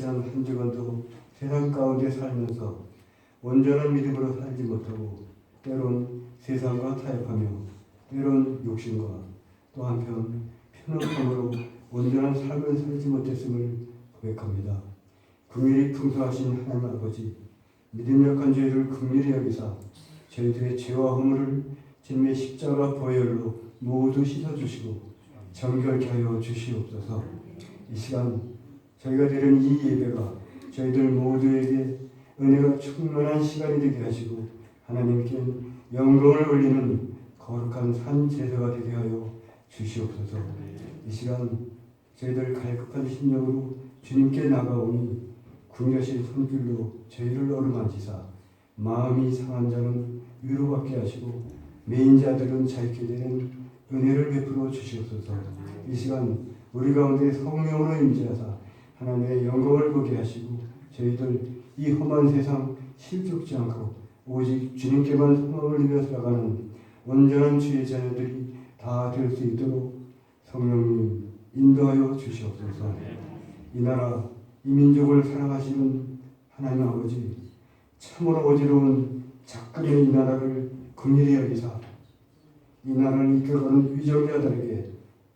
지난 한 주간도 세상 가운데 살면서 온전한 믿음으로 살지 못하고 때론 세상과 타협하며 때론 욕심과 또 한편 편협함으로 온전한 삶을 살지 못했음을 고백합니다. 긍휼이 풍성하신 하나님 아버지, 믿음 약한 저희를 긍휼히 여기사 저희들의 죄와 허물을 주님의 십자가 보혈로 모두 씻어주시고 정결케 하여 주시옵소서. 이 시간 저희가 드리는 이 예배가 저희들 모두에게 은혜가 충만한 시간이 되게 하시고 하나님께 영광을 올리는 거룩한 산 제사가 되게 하여 주시옵소서. 이 시간 저희들 갈급한 심령으로 주님께 나가오니 궁여신 손길로 저희를 어루만지사 마음이 상한 자는 위로받게 하시고 메인 자들은 자유케 되는 은혜를 베풀어 주시옵소서. 이 시간 우리 가운데 성령으로 임재하사 하나님의 영광을 보게 하시고 저희들 이 험한 세상 실족지 않고 오직 주님께만 소망을 이루어 살아가는 온전한 주의 자녀들이 다 될 수 있도록 성령님 인도하여 주시옵소서. 이 나라 이 민족을 사랑하시는 하나님 아버지, 참으로 어지러운 작금의 이 나라를 긍휼히 여기사 이 나라를 이끌어가는 위정자들에게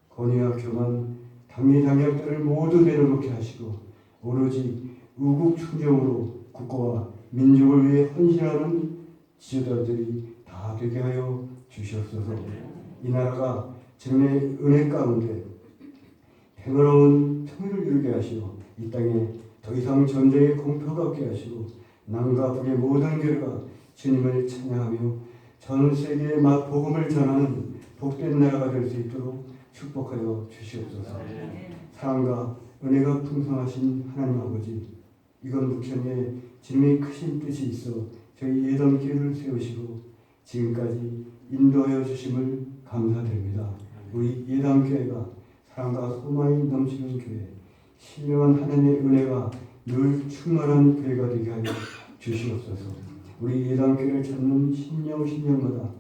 권위와 교만, 당리당략들을 모두 내려놓게 하시고 오로지 우국충정으로 국가와 민족을 위해 헌신하는 지도자들이 다 되게 하여 주시옵소서. 이 나라가 주님의 은혜 가운데 평화로운 통일을 이루게 하시고 이 땅에 더 이상 전쟁의 공포가 없게 하시고 남과 북의 모든 교회가 주님을 찬양하며 전 세계에 복음을 전하는 복된 나라가 될 수 있도록 축복하여 주시옵소서. 사랑과 은혜가 풍성하신 하나님 아버지, 이건 북현에 주님의 크신 뜻이 있어 저희 예담교회를 세우시고 지금까지 인도하여 주심을 감사드립니다. 우리 예담교회가 사랑과 소망이 넘치는 교회, 신령한 하나님의 은혜가 늘 충만한 교회가 되게 하여 주시옵소서. 우리 예담교회를 찾는 신령마다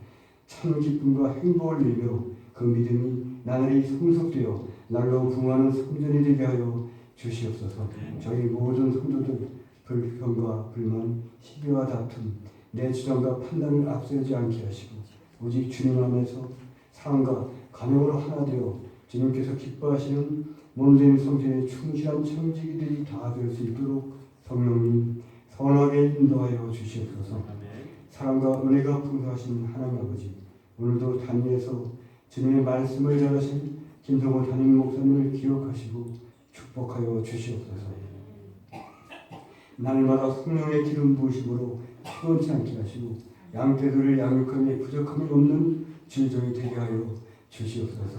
참 기쁨과 행복을 누리며 그 믿음이 나날이 성숙되어 날로 부흥하는 성전이 되게 하여 주시옵소서. 저희 모든 성도들 불평과 불만, 시비와 다툼, 내 주장과 판단을 앞세우지 않게 하시고 오직 주님 안에서 사랑과 간영으로 하나 되어 주님께서 기뻐하시는 몸된 성전의 충실한 청지기들이 다 될 수 있도록 성령님 선하게 인도하여 주시옵소서. 사랑과 은혜가 풍성하신 하나님 아버지, 오늘도 단위에서 주님의 말씀을 전하신 김성호 담임 목사님을 기억하시고 축복하여 주시옵소서. 날마다 성령의 기름 부으심으로 피곤치 않게 하시고 양떼들을 양육함에 부족함이 없는 주종이 되게 하여 주시옵소서.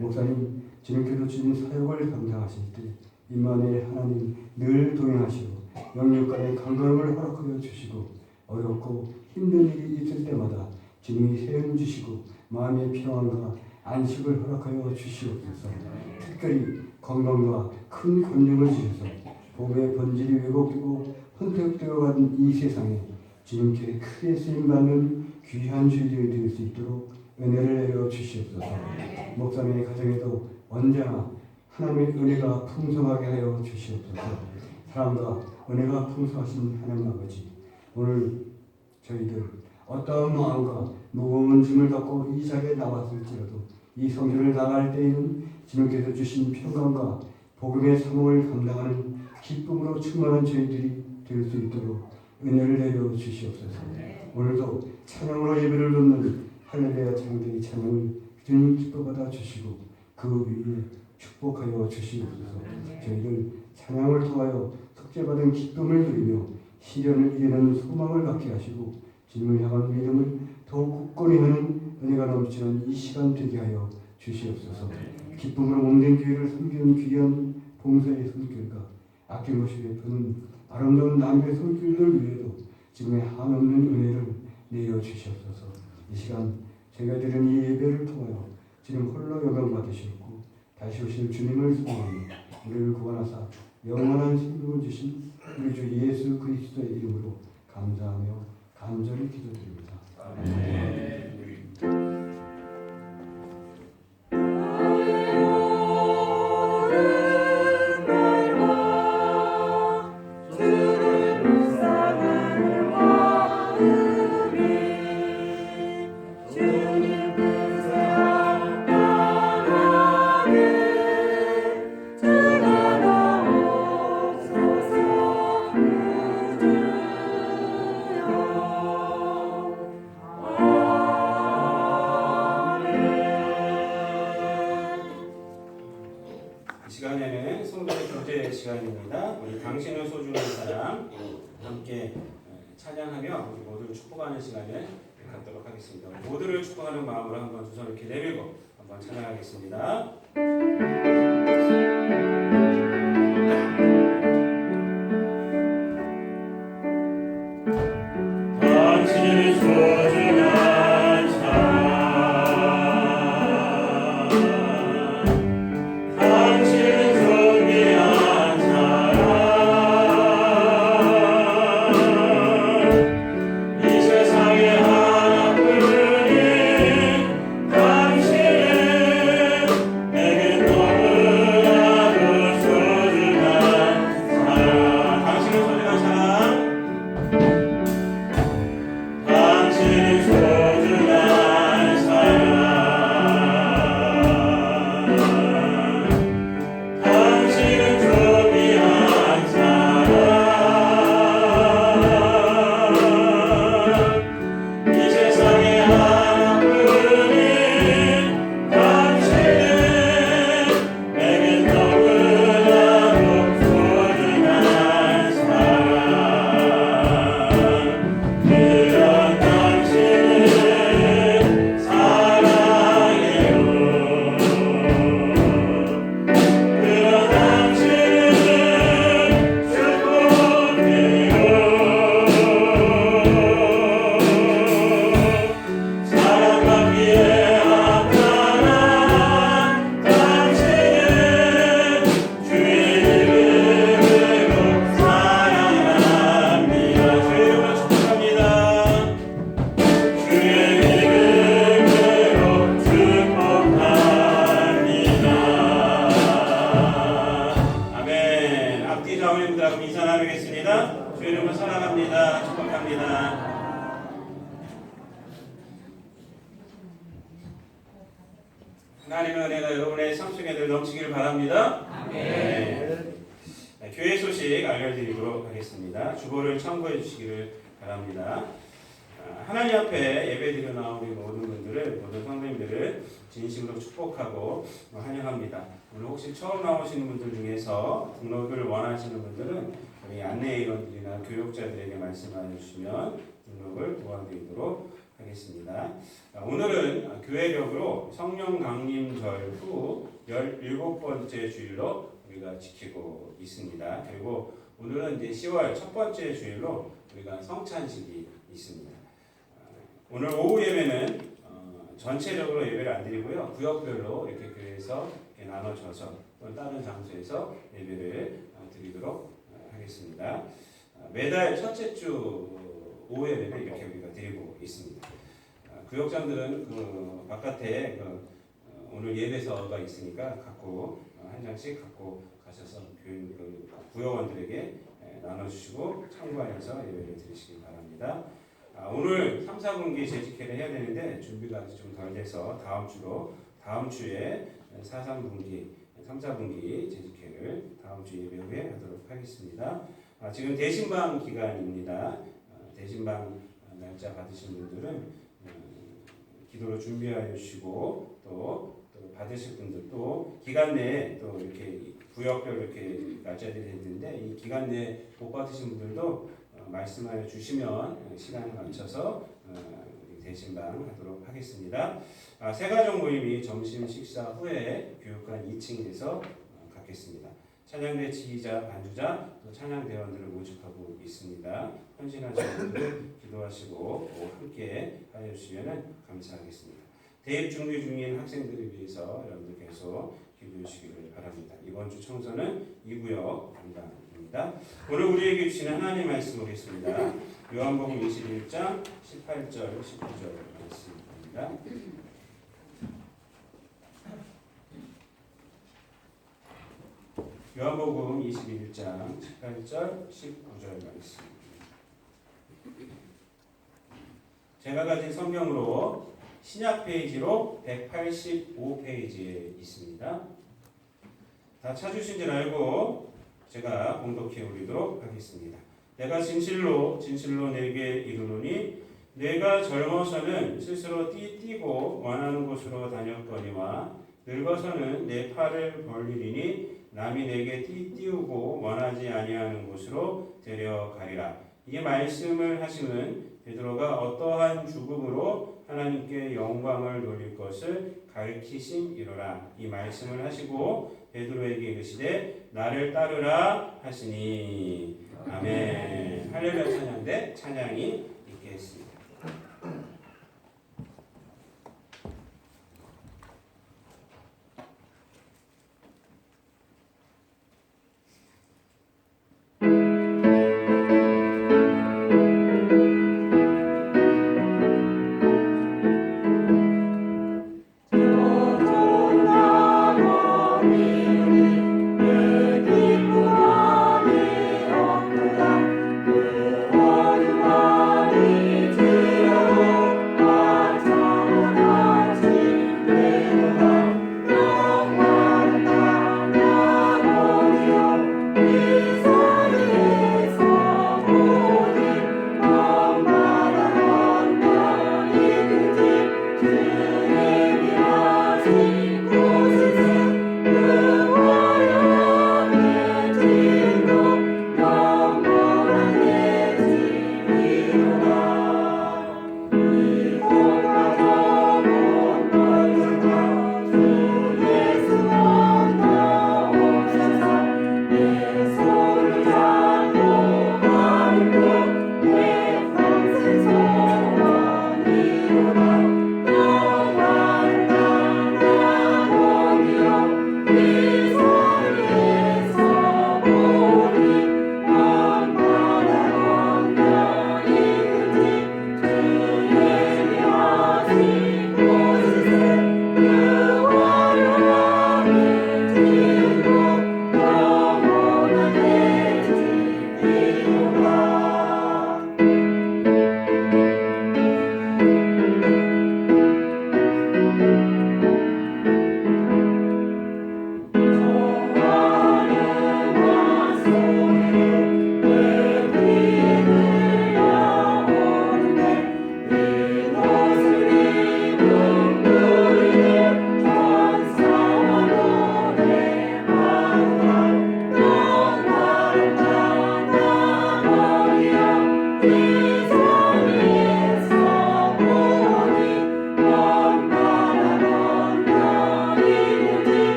목사님, 주님께서 주신 사역을 감당하실 때 임마누엘 하나님 늘 동행하시고 영육간의 강건함을 허락하여 주시고 어렵고 힘든 일이 있을 때마다 주님이 세움 주시고 마음의 평안과 안식을 허락하여 주시옵소서. 특별히 건강과 큰 권능을 주셔서 복의 본질이 왜곡되고 혼택되어가는 이 세상에 주님께 크게 쓰임받는 귀한 주일이 될 수 있도록 은혜를 내려 주시옵소서. 목사님의 가정에도 언제나 하나님의 은혜가 풍성하게 하여 주시옵소서. 사랑과 은혜가 풍성하신 하나님 아버지, 오늘 저희들 어떠한 마음과 무거운 짐을 갖고 이 자리에 나왔을지라도 이 성전을 나갈 때에는 주님께서 주신 평강과 복음의 사명을 감당하는 기쁨으로 충만한 저희들이 될 수 있도록 은혜를 내려 주시옵소서. 오늘도 찬양으로 예배를 드리는 할렐루야 창대의 찬양을 주님 기뻐 받아 주시고 그 위에 축복하여 주시옵소서. 저희들 찬양을 통하여 속죄받은 기쁨을 누리며 시련을 이기는 소망을 갖게 하시고 주님을 향한 믿음을 더욱 굳건히 하는 은혜가 넘치는 이 시간 되게 하여 주시옵소서. 기쁨으로 몸된 교회를 섬기는 귀한 봉사의 손길과 아낌없이 베푸는 아름다운 남의 손길들 위에도 지금의 한없는 은혜를 내려 주시옵소서. 이 시간 제가 드린 이 예배를 통하여 주님 홀로 영광 받으시옵고 다시 오실 주님을 소망하며 우리를 구원하사 영원한 생명을 주신 우리 주 예수 그리스도의 이름으로 감사하며 간절히 기도드립니다. 아멘. 우리 당신은 소중한 사람 함께 찬양하며 우리 모두를 축복하는 시간을 갖도록 하겠습니다. 모두를 축복하는 마음으로 한번 두 손 이렇게 내밀고 한번 찬양하겠습니다. 당신은 소중한 사람, 당신은 존귀한 사람, 이 세상에 하나뿐인 당신은 내게 너무나도 소중한 사람. 당신은 소중한 사람, 당신은 소중한 사람, 당신은 존귀한 사람, 이 세상에 하나뿐인 당신은 내겐 너무나도 소중한 사람. 그런 당신을 사랑해요. 그런 당신을 축복해요. 사랑받기에 합당한 당신은 주의 이름으로 사랑합니다. 주의 이름으로 축복합니다. 주의 이름으로 축복합니다. 아멘. 앞뒤 좌우님들하고 인사 나누겠습니다. 주의 이름으로 사랑합니다. 축복합니다. 하나님의 은혜가 여러분의 삶 속에 늘 넘치기를 바랍니다. 네. 교회 소식 알려드리도록 하겠습니다. 주보를 참고해 주시기를 바랍니다. 하나님 앞에 예배드려 나온 우리 모든 분들을, 모든 성도님들을 진심으로 축복하고 환영합니다. 오늘 혹시 처음 나오시는 분들 중에서 등록을 원하시는 분들은 우리 안내인원들이나 교육자들에게 말씀해 주시면 등록을 도와드리도록 하겠습니다. 오늘은 교회력으로 성령 강림절 후 17번째 주일로 우리가 지키고 있습니다. 그리고 오늘은 이제 10월 첫 번째 주일로 우리가 성찬식이 있습니다. 오늘 오후 예배는 전체적으로 예배를 안 드리고요. 구역별로 이렇게 교회에서 이렇게 나눠져서 또는 다른 장소에서 예배를 드리도록 하겠습니다. 매달 첫째 주 오후 예배는 이렇게 우리가 드리고 있습니다. 구역장들은 그 바깥에 오늘 예배서가 있으니까 갖고 한 장씩 갖고 가셔서 구역원들에게 나눠주시고 참고하셔서 예배를 드리시기 바랍니다. 오늘 3, 4분기 재직회를 해야 되는데 준비가 아직 좀 덜 돼서 다음 주에 4, 3분기, 3, 4분기 재직회를 다음 주 예배 후에 하도록 하겠습니다. 지금 대신방 기간입니다. 대신방 날짜 받으신 분들은 기도로 준비하여 주시고 또 받으실 분들 또 기간 내에 또 이렇게 구역별로 이렇게 날짜들이 있는데 이 기간 내에 못 받으신 분들도 말씀하여 주시면 시간을 맞춰서 대신방 하도록 하겠습니다. 새가족 모임이 점심 식사 후에 교육관 2층에서 갖겠습니다. 찬양대 지휘자, 반주자, 또 찬양대원들을 모집하고 있습니다. 헌신한 자분들 기도하시고 함께 하여 주시면 감사하겠습니다. 대입 준비 중인 학생들을 위해서 여러분들 계속 기도해 주시기를 바랍니다. 이번 주 청소는 2구역 담당입니다. 오늘 우리에게 주시는 하나님 말씀 보겠습니다. 요한복음 21장 18절, 19절 말씀입니다. 요한복음 21장 18절, 19절 말씀. 제가 가진 성경으로 신약 페이지로 185페이지에 있습니다. 다 찾으신 줄 알고 제가 봉독해 올리도록 하겠습니다. 내가 진실로 내게 이르노니 내가 젊어서는 스스로 뛰고 원하는 곳으로 다녔거니와 늙어서는 내 팔을 벌리리니 남이 내게 띄우고 원하지 아니하는 곳으로 데려가리라. 이게 말씀을 하시는 베드로가 어떠한 죽음으로 하나님께 영광을 돌릴 것을 가르치심이로라. 이 말씀을 하시고 베드로에게 이르시되 나를 따르라 하시니. 아멘. 할렐루야 찬양대 찬양이 있겠습니다.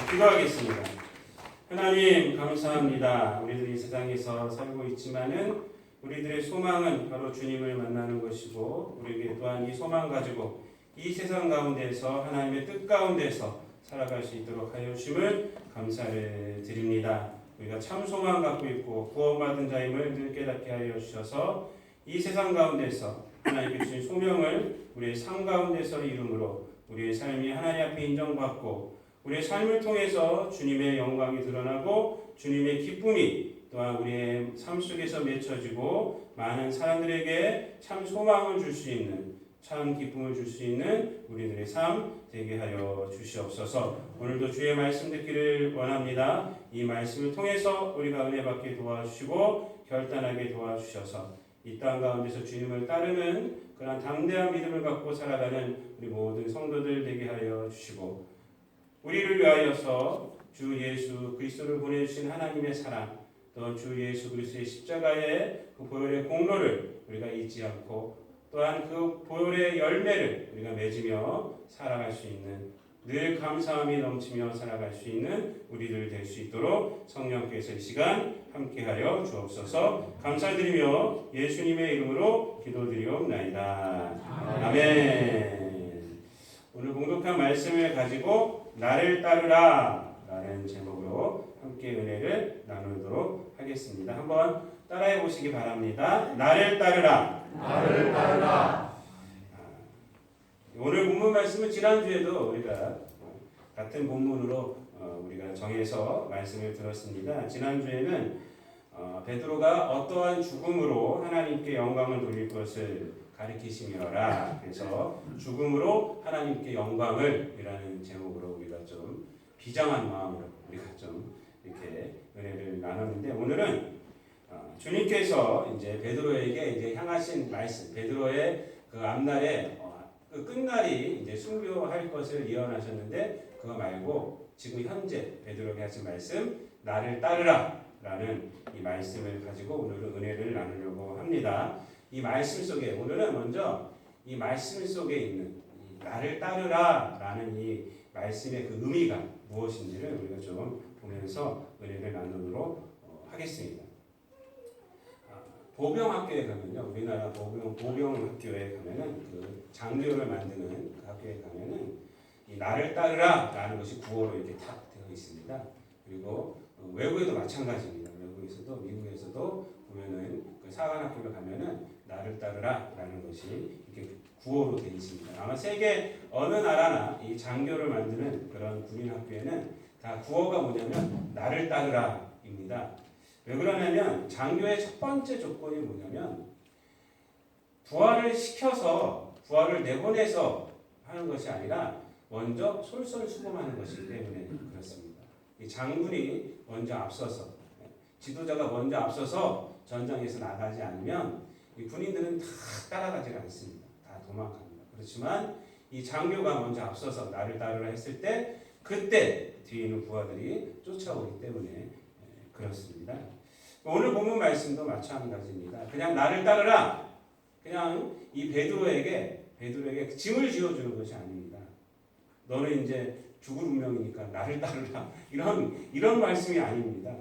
기도하겠습니다. 하나님 감사합니다. 우리들이 세상에서 살고 있지만은 우리들의 소망은 바로 주님을 만나는 것이고 우리에게 또한 이 소망 가지고 이 세상 가운데서 하나님의 뜻 가운데서 살아갈 수 있도록 하여 주심을 감사를 드립니다. 우리가 참 소망 갖고 있고 구원받은 자임을 늘 깨닫게 하여 주셔서 이 세상 가운데서 하나님께 주신 소명을 우리의 삶 가운데서 이루므로 우리의 삶이 하나님 앞에 인정받고 우리의 삶을 통해서 주님의 영광이 드러나고 주님의 기쁨이 또한 우리의 삶 속에서 맺혀지고 많은 사람들에게 참 소망을 줄 수 있는 참 기쁨을 줄 수 있는 우리들의 삶 되게 하여 주시옵소서. 오늘도 주의 말씀 듣기를 원합니다. 이 말씀을 통해서 우리가 은혜 받게 도와주시고 결단하게 도와주셔서 이 땅 가운데서 주님을 따르는 그런 담대한 믿음을 갖고 살아가는 우리 모든 성도들 되게 하여 주시고 우리를 위하여서 주 예수 그리스도를 보내주신 하나님의 사랑 또 주 예수 그리스도의 십자가의 그 보혈의 공로를 우리가 잊지 않고 또한 그 보혈의 열매를 우리가 맺으며 살아갈 수 있는 늘 감사함이 넘치며 살아갈 수 있는 우리들 될 수 있도록 성령께서 이 시간 함께하여 주옵소서. 감사드리며 예수님의 이름으로 기도드리옵나이다. 아멘. 오늘 공독한 말씀을 가지고 나를 따르라 라는 제목으로 함께 은혜를 나누도록 하겠습니다. 한번 따라해 보시기 바랍니다. 나를 따르라. 나를 따르라. 오늘 본문 말씀은 지난주에도 우리가 같은 본문으로 우리가 정해서 말씀을 들었습니다. 지난주에는 베드로가 어떠한 죽음으로 하나님께 영광을 돌릴 것을 가리키심이어라. 그래서 죽음으로 하나님께 영광을 이라는 제목으로 우리가 좀 비장한 마음으로 우리가 좀 이렇게 은혜를 나눴는데, 오늘은 주님께서 이제 베드로에게 이제 향하신 말씀, 베드로의 그 앞날에 그 끝날이 이제 숭배할 것을 예언하셨는데, 그거 말고 지금 현재 베드로에게 하신 말씀, 나를 따르라라는 이 말씀을 가지고 오늘은 은혜를 나누려고 합니다. 이 말씀 속에 오늘은 먼저 이 말씀 속에 있는 이 나를 따르라라는 이 말씀의 그 의미가 무엇인지를 우리가 좀 보면서 은혜를 나누도록 하겠습니다. 보병학교에 가면요, 우리나라 보병학교에 가면은 그 장교를 만드는 그 학교에 가면은 이 나를 따르라라는 것이 구호로 이렇게 탁 되어 있습니다. 그리고 외국에도 마찬가지입니다. 외국에서도 미국에서도 보면은 그 사관학교를 가면은 나를 따르라라는 것이 이렇게 구호로 되어 있습니다. 아마 세계 어느 나라나 이 장교를 만드는 그런 군인 학교에는 다 구호가 뭐냐면 나를 따르라입니다. 왜 그러냐면 장교의 첫 번째 조건이 뭐냐면 부하를 시켜서 부하를 내보내서 하는 것이 아니라 먼저 솔선수범하는 것이기 때문에 그렇습니다. 이 장군이 먼저 앞서서, 지도자가 먼저 앞서서 전장에서 나가지 않으면 이 군인들은 다 따라가지 않습니다. 다 도망갑니다. 그렇지만 이 장교가 먼저 앞서서 나를 따르라 했을 때 그때 뒤에 있는 부하들이 쫓아오기 때문에 그렇습니다. 오늘 본문 말씀도 마찬가지입니다. 그냥 나를 따르라, 그냥 이 베드로에게 짐을 지어주는 것이 아닙니다. 너는 이제 죽을 운명이니까 나를 따르라, 이런 말씀이 아닙니다.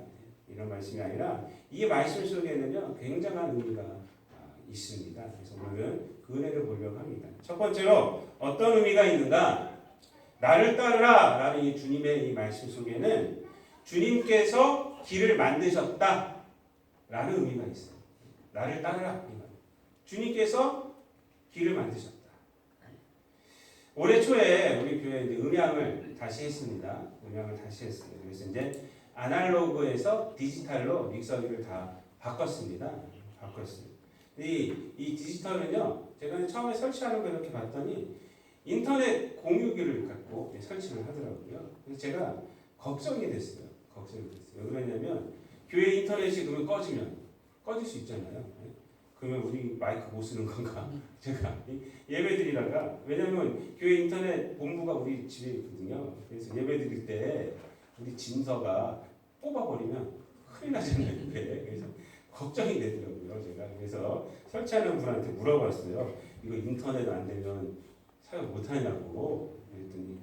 이런 말씀이 아니라 이 말씀 속에는요 굉장한 의미가 있습니다. 그래서 오늘은 그 은혜를 보려고 합니다. 첫 번째로 어떤 의미가 있는가? 나를 따르라라는 이 주님의 이 말씀 속에는 주님께서 길을 만드셨다라는 의미가 있어요. 나를 따르라. 주님께서 길을 만드셨다. 올해 초에 우리 교회에 음향을 다시 했습니다. 음향을 다시 했어요. 그래서 이제 아날로그에서 디지털로 믹서기를 다 바꿨습니다. 바꿨어요. 이 디지털은요, 제가 처음에 설치하는 걸 이렇게 봤더니 인터넷 공유기를 갖고 설치를 하더라고요. 그래서 제가 걱정이 됐어요. 왜 그러냐면 교회 인터넷이 그러면 꺼질 수 있잖아요. 그러면 우리 마이크 못 쓰는 건가? 제가 예배 드리다가, 왜냐면 교회 인터넷 본부가 우리 집에 있거든요. 그래서 예배 드릴 때 우리 진서가 뽑아버리면 큰일 나잖아요. 그래서 걱정이 되더라고요. 제가 그래서 설치하는 분한테 물어봤어요. 이거 인터넷 안 되면 사용 못 하냐고. 그랬더니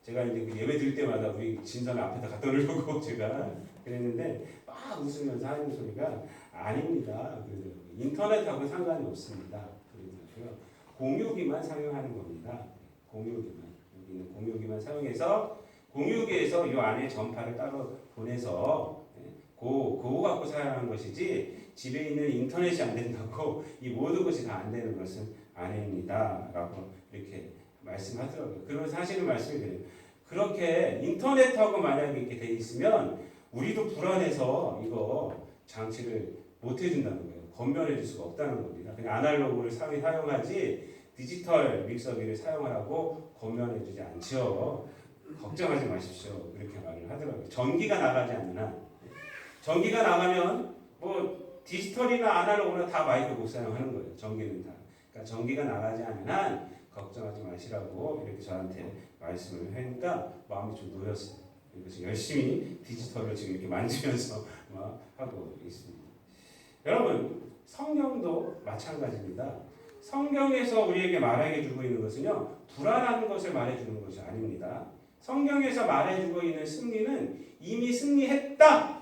제가 이제 그 예배 드릴 때마다 우리 진서는 앞에다 갖다 놓으려고 제가 그랬는데 막 웃으면서 하는 소리가 아닙니다. 그러더라고요. 인터넷하고 상관이 없습니다. 그러더라고요. 공유기만 사용하는 겁니다. 여기는 공유기만 사용해서 공유기에서 이 안에 전파를 따로 보내서 그거 갖고 사용하는 것이지 집에 있는 인터넷이 안 된다고 이 모든 것이 다 안 되는 것은 아닙니다. 라고 이렇게 말씀하더라고요. 그러면 사실은 말씀이 그래요. 그렇게 인터넷하고 만약에 이렇게 돼 있으면 우리도 불안해서 이거 장치를 못 해준다는 거예요. 건면해 줄 수가 없다는 겁니다. 그냥 아날로그를 사용하지 디지털 믹서기를 사용하라고 건면해 주지 않죠. 걱정하지 마십시오. 그렇게 말을 하더라고요. 전기가 나가지 않는 한. 전기가 나가면 뭐 디지털이나 아날로그나 다 마이크 못 사용하는 거예요. 전기는 다. 그러니까 전기가 나가지 않는 한 걱정하지 마시라고 이렇게 저한테 말씀을 하니까 마음이 좀 놓였어요. 그래서 열심히 디지털을 지금 이렇게 만지면서 막 하고 있습니다. 여러분, 성경도 마찬가지입니다. 성경에서 우리에게 말하게 주고 있는 것은요, 불안한 것을 말해주는 것이 아닙니다. 성경에서 말해주고 있는 승리는 이미 승리했다!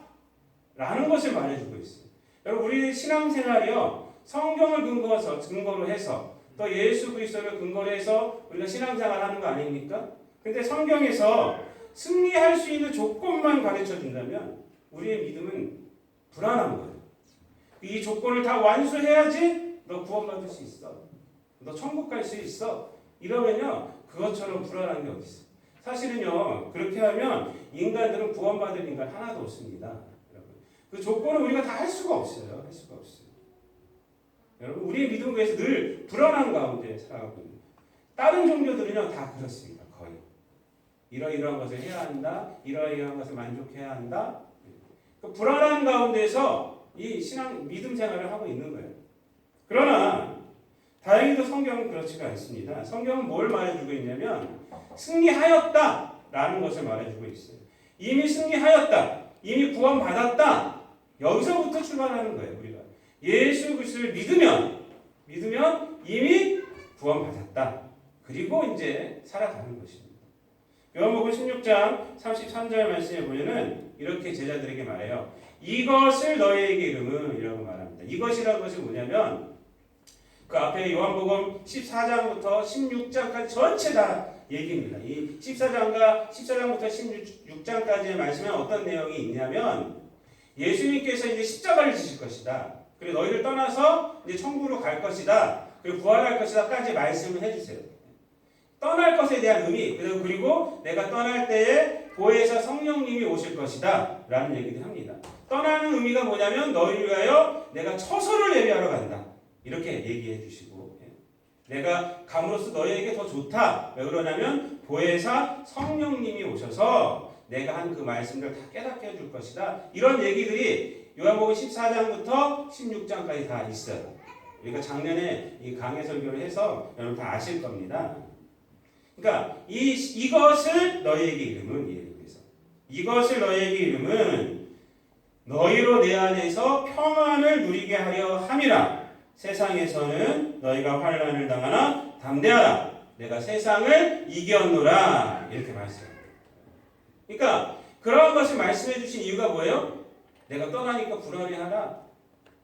라는 것을 말해주고 있어요. 여러분, 우리 신앙생활이요, 성경을 근거로 해서 또 예수 그리스도를 근거로 해서 우리가 신앙생활 하는 거 아닙니까? 근데 성경에서 승리할 수 있는 조건만 가르쳐 준다면 우리의 믿음은 불안한 거예요. 이 조건을 다 완수해야지 너 구원받을 수 있어. 너 천국 갈 수 있어. 이러면요, 그것처럼 불안한 게 어디 있어요? 사실은요, 그렇게 하면 인간들은 구원받을 인간 하나도 없습니다. 여러분. 그 조건을 우리가 다 할 수가 없어요. 여러분 우리의 믿음에서 늘 불안한 가운데 살아가고 있는 다른 종교들은요 다 그렇습니다. 거의 이러이러한 것을 해야 한다. 이러이러한 것을 만족해야 한다. 그 불안한 가운데서 이 신앙 믿음 생활을 하고 있는 거예요. 그러나 다행히도 성경은 그렇지가 않습니다. 성경은 뭘 말해주고 있냐면 승리하였다라는 것을 말해주고 있어요. 이미 승리하였다. 이미 구원받았다. 여기서부터 출발하는 거예요. 우리가 예수 그리스도를 믿으면 이미 구원받았다. 그리고 이제 살아가는 것입니다. 요한복음 16장 33절 말씀에 보면은 이렇게 제자들에게 말해요. 이것을 너희에게 이름은 이라고 말합니다. 이것이라는 것이 뭐냐면 그 앞에 요한복음 14장부터 16장까지 전체 다 얘기입니다. 이 14장부터 16장까지의 말씀에 어떤 내용이 있냐면 예수님께서 이제 십자가를 지실 것이다. 그리고 너희를 떠나서 이제 천국으로 갈 것이다. 그리고 부활할 것이다까지 말씀을 해주세요. 떠날 것에 대한 의미 그리고 내가 떠날 때에 보혜사 성령님이 오실 것이다 라는 얘기를 합니다. 떠나는 의미가 뭐냐면 너희를 위하여 내가 처소를 예비하러 간다 이렇게 얘기해 주시고 내가 감으로써 너희에게 더 좋다. 왜 그러냐면 보혜사 성령님이 오셔서 내가 한 그 말씀을 다 깨닫게 해줄 것이다. 이런 얘기들이 요한복음 14장부터 16장까지 다 있어요. 그러니까 작년에 이 강해 설교를 해서 여러분 다 아실 겁니다. 그러니까 이것을 너희에게 이름은 이것을 너희에게 이름은 너희로 내 안에서 평안을 누리게 하려 함이라. 세상에서는 너희가 환난을 당하나 담대하라. 내가 세상을 이겼노라. 이렇게 말씀합니다. 그러니까 그러한 것을 말씀해 주신 이유가 뭐예요? 내가 떠나니까 불안해하라.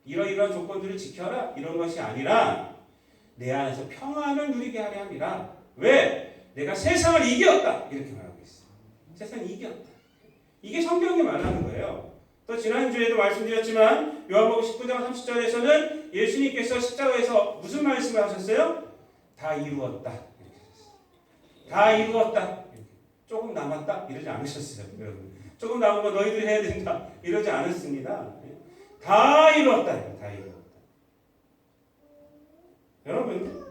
이러이러한 조건들을 지켜라. 이런 것이 아니라 내 안에서 평안을 누리게 하려 함이라. 왜? 내가 세상을 이겼다. 이렇게 말하고 있어요. 세상을 이겼다. 이게 성경이 말하는 거예요. 또 지난주에도 말씀드렸지만 요한복음 19장 30절에서는 예수님께서 십자가에서 무슨 말씀을 하셨어요? 다 이루었다. 이렇게 하셨어요. 다 이루었다. 조금 남았다. 이러지 않으셨어요. 여러분. 조금 남은 거 너희들이 해야 된다. 이러지 않았습니다. 다 이루었다. 다 이루었다. 여러분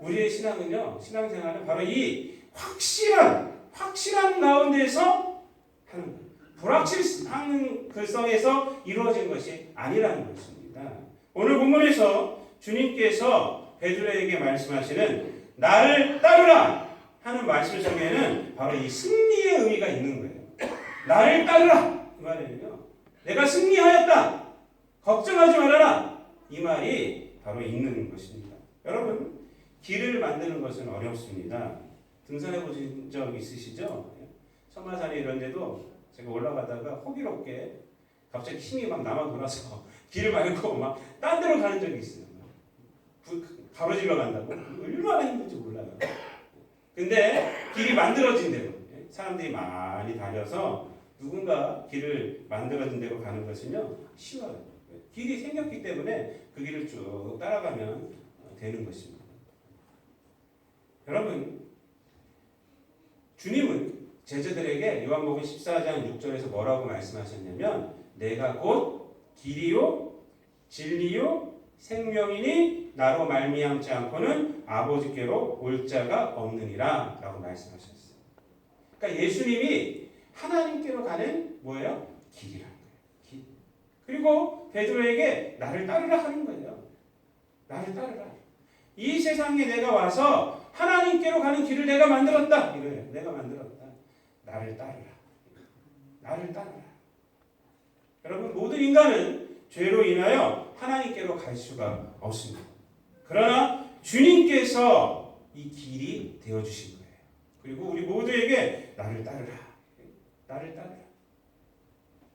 우리의 신앙은요. 신앙생활은 바로 이 확실한 가운데에서 하는 거예요. 불확실한 글성에서 이루어진 것이 아니라는 것입니다. 오늘 본문에서 주님께서 베드로에게 말씀하시는 나를 따르라 하는 말씀 속에는 바로 이 승리의 의미가 있는 거예요. 나를 따르라 이 말은요. 내가 승리하였다. 걱정하지 말아라. 이 말이 바로 있는 것입니다. 여러분 길을 만드는 것은 어렵습니다. 등산해 보신 적 있으시죠? 천마산에 이런 데도 제가 올라가다가 호기롭게 갑자기 힘이 막 남아 돌아서 길을 말고 막 딴 데로 가는 적이 있어요. 가로질러 간다고? 얼마나 힘든지 몰라요. 근데 길이 만들어진 대로 사람들이 많이 다녀서 누군가 길을 만들어진 대로 가는 것은요 쉬워요. 길이 생겼기 때문에 그 길을 쭉 따라가면 되는 것입니다. 여러분 주님은 제자들에게 요한복음 14장 6절에서 뭐라고 말씀하셨냐면 내가 곧 길이요 진리요 생명이니 나로 말미암지 않고는 아버지께로 올 자가 없느니라 라고 말씀하셨어요. 그러니까 예수님이 하나님께로 가는 뭐예요? 길이라는 거예요. 길. 그리고 베드로에게 나를 따르라 하는 거예요. 나를 따르라. 이 세상에 내가 와서 하나님께로 가는 길을 내가 만들었다. 이거예요. 내가 만들었다. 나를 따르라. 나를 따르라. 여러분 모든 인간은 죄로 인하여 하나님께로 갈 수가 없습니다. 그러나 주님께서 이 길이 되어주신 거예요. 그리고 우리 모두에게 나를 따르라. 나를 따르라.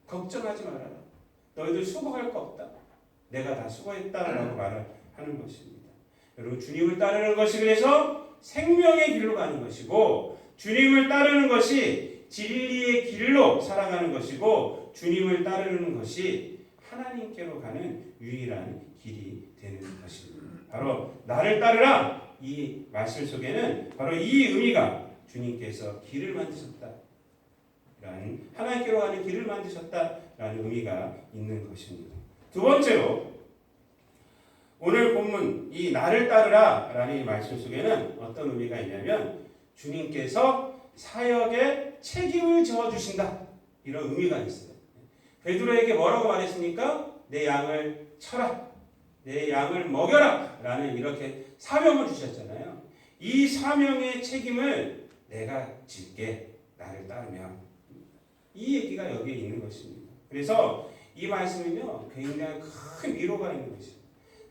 걱정하지 말아라. 너희들 수고할 거 없다. 내가 다 수고했다라고 말하는 것입니다. 여러분 주님을 따르는 것이 그래서 생명의 길로 가는 것이고 주님을 따르는 것이 진리의 길로 살아가는 것이고 주님을 따르는 것이 하나님께로 가는 유일한 길이 되는 것입니다. 바로 나를 따르라 이 말씀 속에는 바로 이 의미가 주님께서 길을 만드셨다. 라는 하나님께로 가는 길을 만드셨다라는 의미가 있는 것입니다. 두 번째로 오늘 본문 이 나를 따르라 라는 이 말씀 속에는 어떤 의미가 있냐면 주님께서 사역에 책임을 져주신다 이런 의미가 있어요. 베드로에게 뭐라고 말했습니까? 내 양을 쳐라, 내 양을 먹여라 라는 이렇게 사명을 주셨잖아요. 이 사명의 책임을 내가 질게, 나를 따르면. 이 얘기가 여기에 있는 것입니다. 그래서 이 말씀은요 굉장히 큰 위로가 있는 것이에요.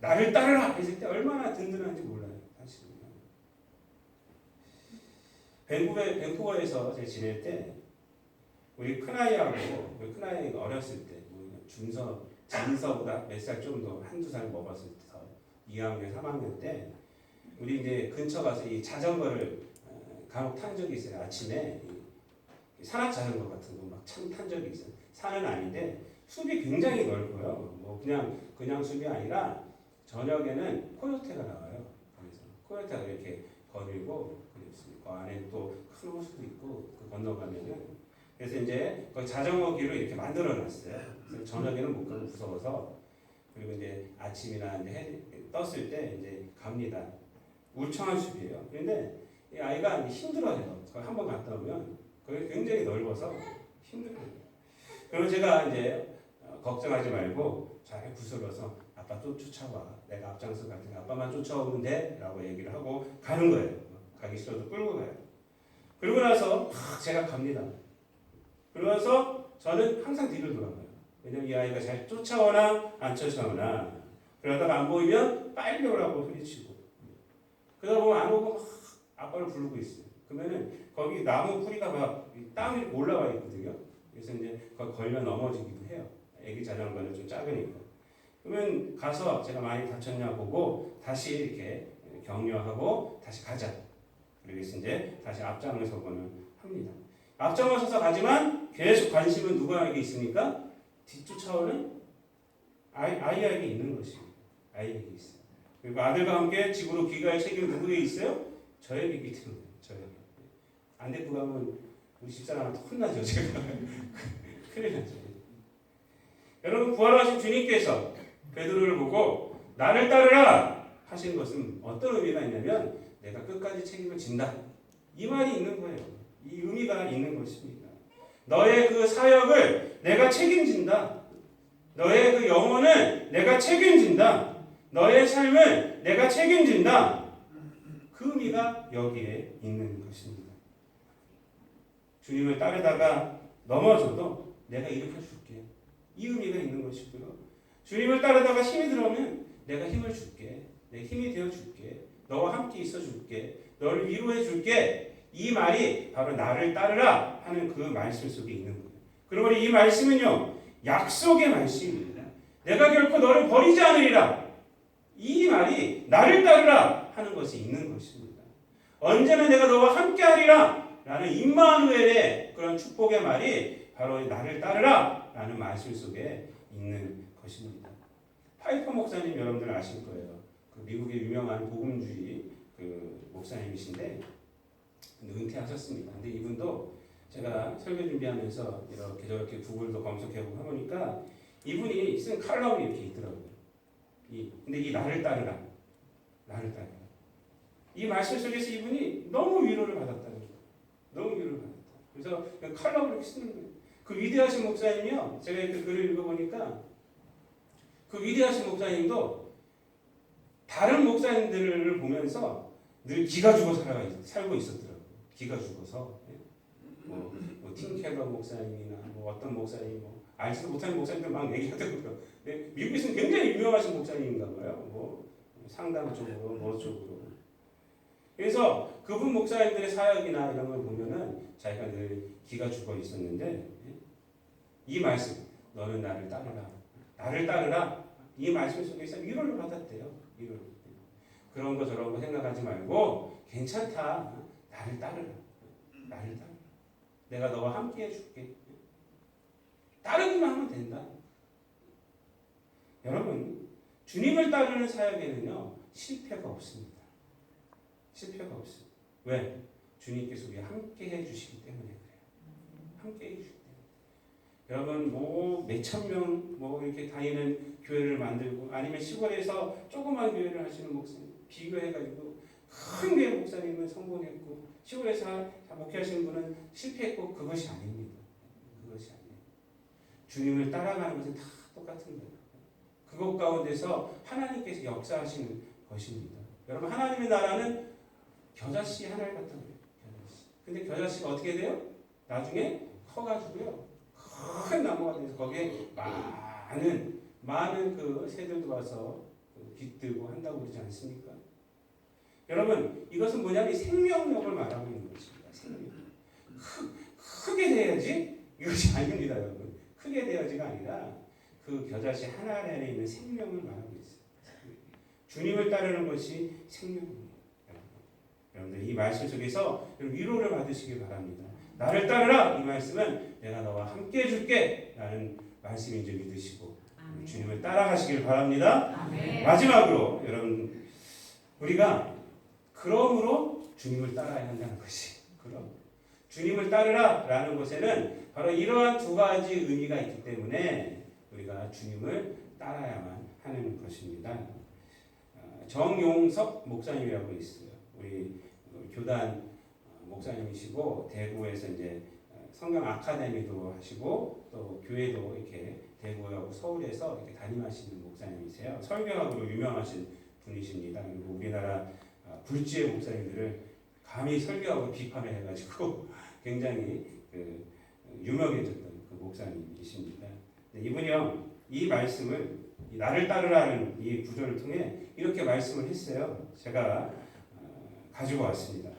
나를 따르라 했을 때 얼마나 든든한지 몰라요. 사실은. 밴쿠버에서 제가 지낼 때 우리 큰아이하고 우리 큰아이가 어렸을 때 진서보다 몇 살 좀 더 한두 살 먹었을 때 2학년 3학년 때 우리 이제 근처 가서 이 자전거를 간혹 탄 적이 있어요. 아침에 산악 자전거 같은 거 막 참 탄 적이 있어요. 산은 아닌데 숲이 굉장히 넓고요. 뭐 그냥 숲이 아니라 저녁에는 코요테가 나와요. 그래서 코요테가 이렇게 거리고 그랬습니다. 그 안에 또 큰 호수도 있고 그 건너가면은 그래서 이제 거기 자전거 길을 이렇게 만들어 놨어요. 그래서 저녁에는 못 가고 무서워서 그리고 이제 아침이나 이제 해 떴을 때 이제 갑니다. 울창한 숲이에요. 그런데 이 아이가 힘들어해요. 거기 한번 갔다 오면 거기 굉장히 넓어서 힘들어요. 그러면 제가 이제 걱정하지 말고 잘 부스러서 아빠 또 쫓아와. 내가 앞장서 갈 테니까 아빠만 쫓아오면 돼. 라고 얘기를 하고 가는 거예요. 가기 싫어도 끌고 가요. 그러고 나서 막 제가 갑니다. 그러면서 저는 항상 뒤를 돌아가요. 왜냐면 이 아이가 잘 쫓아오나 안 쫓아오나 그러다가 안 보이면 빨리 오라고 소리치고 그러다 보면 안 오고 막 아빠를 부르고 있어요. 그러면은 거기 나무 뿌리가 막 땅이 올라와 있거든요. 그래서 이제 거기 걸려 넘어지기도 해요. 애기 자전거는 좀 작으니까. 그러면 가서 제가 많이 다쳤냐 보고 다시 이렇게 격려하고 다시 가자. 그래서 이제 다시 앞장을 서고는 합니다. 앞장을 서서 가지만 계속 관심은 누구에게 있습니까? 뒤쫓아오는 아이에게 있는 것입니다. 아이에게 있어요. 그리고 아들과 함께 집으로 귀가할 책임은 누구에게 있어요? 저에게 있기 때문에 저에게. 안 데리고 가면 우리 집사람한테 혼나죠. 제가. 큰일 나죠. 여러분 부활하신 주님께서 베드로를 보고 나를 따르라 하신 것은 어떤 의미가 있냐면 내가 끝까지 책임을 진다. 이 말이 있는 거예요. 이 의미가 있는 것입니다. 너의 그 사역을 내가 책임진다. 너의 그 영혼을 내가 책임진다. 너의 삶을 내가 책임진다. 그 의미가 여기에 있는 것입니다. 주님을 따르다가 넘어져도 내가 일으켜줄게. 이 의미가 있는 것이고요. 주님을 따르다가 힘이 들어오면 내가 힘을 줄게. 내 힘이 되어줄게. 너와 함께 있어줄게. 너를 위로해줄게. 이 말이 바로 나를 따르라 하는 그 말씀 속에 있는 거예요. 그러므로 이 말씀은요. 약속의 말씀입니다. 내가 결코 너를 버리지 않으리라. 이 말이 나를 따르라 하는 것이 있는 것입니다. 언제나 내가 너와 함께하리라 라는 임마누엘의 그런 축복의 말이 바로 나를 따르라 라는 말씀 속에 있는 것입니다. 파이퍼 목사님 여러분들 아실 거예요. 그 미국의 유명한 복음주의 그 목사님이신데 은퇴하셨습니다. 근데 이분도 제가 설교 준비하면서 이렇게 저렇게 구글도 검색해보고 해보니까 이분이 쓴 칼럼이 이렇게 있더라고요. 근데 이 나를 따르라. 나를 따르라. 이 말씀 속에서 이분이 너무 위로를 받았다는 거예요. 너무 위로를 받았다. 그래서 칼럼을 이렇게 쓰는 거예요. 그 위대하신 목사님이요. 제가 그 글을 읽어보니까 그 위대하신 목사님도 다른 목사님들을 보면서 늘 기가 죽어 살고 있었더라고요. 기가 죽어서. 뭐 틴켈러 목사님이나 뭐 어떤 목사님, 알지도 못하는 목사님들 막 얘기하더라고요. 미국에서는 굉장히 유명하신 목사님인가 봐요. 뭐 상담 쪽으로, 뭐 쪽으로. 그래서 그분 목사님들의 사역이나 이런 걸 보면은 자기가 늘 기가 죽어 있었는데 이 말씀, 너는 나를 따르라. 나를 따르라. 이 말씀 속에서 위로를 받았대요. 위로를. 그런 거 저런 거 생각하지 말고 괜찮다. 나를 따르라. 나를 따르라. 내가 너와 함께 해줄게. 따르기만 하면 된다. 여러분, 주님을 따르는 사역에는요, 실패가 없습니다. 실패가 없어요. 왜? 주님께서 우리 함께 해주시기 때문에 그래요. 함께 해주시기 때문에. 여러분 뭐 몇천 명 뭐 이렇게 다니는 교회를 만들고 아니면 시골에서 조그만 교회를 하시는 목사님 비교해가지고 큰 교회 목사님은 성공했고 시골에서 목회하시는 분은 실패했고 그것이 아닙니다. 그것이 아니에요. 주님을 따라가는 것은 다 똑같은 거예요. 그것 가운데서 하나님께서 역사하시는 것입니다. 여러분 하나님의 나라는 겨자씨 하나를 갖다 그래요. 겨자씨. 근데 겨자씨가 어떻게 돼요? 나중에 커가지고요. 큰 나무가 돼서 거기에 많은 그 새들도 와서 깃들고 한다고 그러지 않습니까? 여러분 이것은 뭐냐면 생명력을 말하고 있는 것입니다. 생명력. 크게 돼야지 이것이 아닙니다, 여러분. 크게 돼야지가 아니라 그 겨자씨 하나 안에 있는 생명을 말하고 있어요. 주님을 따르는 것이 생명입니다. 여러분들 이 말씀 속에서 위로를 받으시기 바랍니다. 나를 따르라 이 말씀은 내가 너와 함께 해줄게 라는 말씀인 줄 믿으시고 아멘. 주님을 따라가시길 바랍니다. 아멘. 마지막으로 여러분 우리가 그러므로 주님을 따라야 한다는 것이 그럼 주님을 따르라 라는 것에는 바로 이러한 두 가지 의미가 있기 때문에 우리가 주님을 따라야만 하는 것입니다. 정용석 목사님이라고 있어요. 우리 교단 목사님이시고 대구에서 이제 성경 아카데미도 하시고 또 교회도 이렇게 대구하고 서울에서 이렇게 담임하시는 목사님이세요. 설교학으로 유명하신 분이십니다. 그리고 우리나라 불지의 목사님들을 감히 설교하고 비판을 해가지고 굉장히 유명해졌던 그 목사님이십니다. 이분이요 이 말씀을 나를 따르라는 이 구절을 통해 이렇게 말씀을 했어요. 제가 가지고 왔습니다.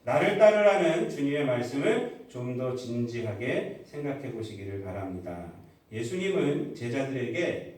나를 따르라는 주님의 말씀을 좀 더 진지하게 생각해 보시기를 바랍니다. 예수님은 제자들에게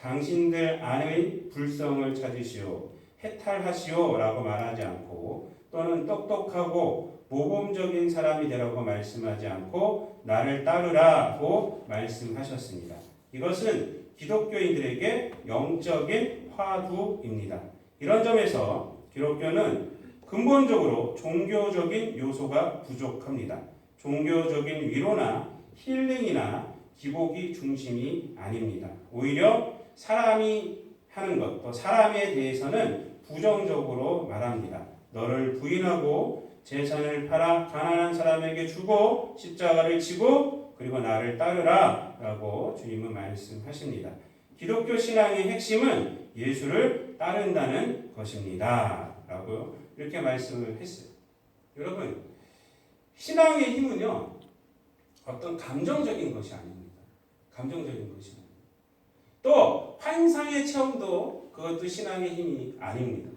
당신들 안의 불성을 찾으시오, 해탈하시오 라고 말하지 않고 또는 똑똑하고 모범적인 사람이 되라고 말씀하지 않고 나를 따르라고 말씀하셨습니다. 이것은 기독교인들에게 영적인 화두입니다. 이런 점에서 기독교는 근본적으로 종교적인 요소가 부족합니다. 종교적인 위로나 힐링이나 기복이 중심이 아닙니다. 오히려 사람이 하는 것, 또 사람에 대해서는 부정적으로 말합니다. 너를 부인하고 재산을 팔아 가난한 사람에게 주고 십자가를 지고 그리고 나를 따르라 라고 주님은 말씀하십니다. 기독교 신앙의 핵심은 예수를 따른다는 것입니다. 라고 이렇게 말씀을 했어요. 여러분 신앙의 힘은요 어떤 감정적인 것이 아닙니다. 감정적인 것이 아닙니다. 또 환상의 체험도 그것도 신앙의 힘이 아닙니다.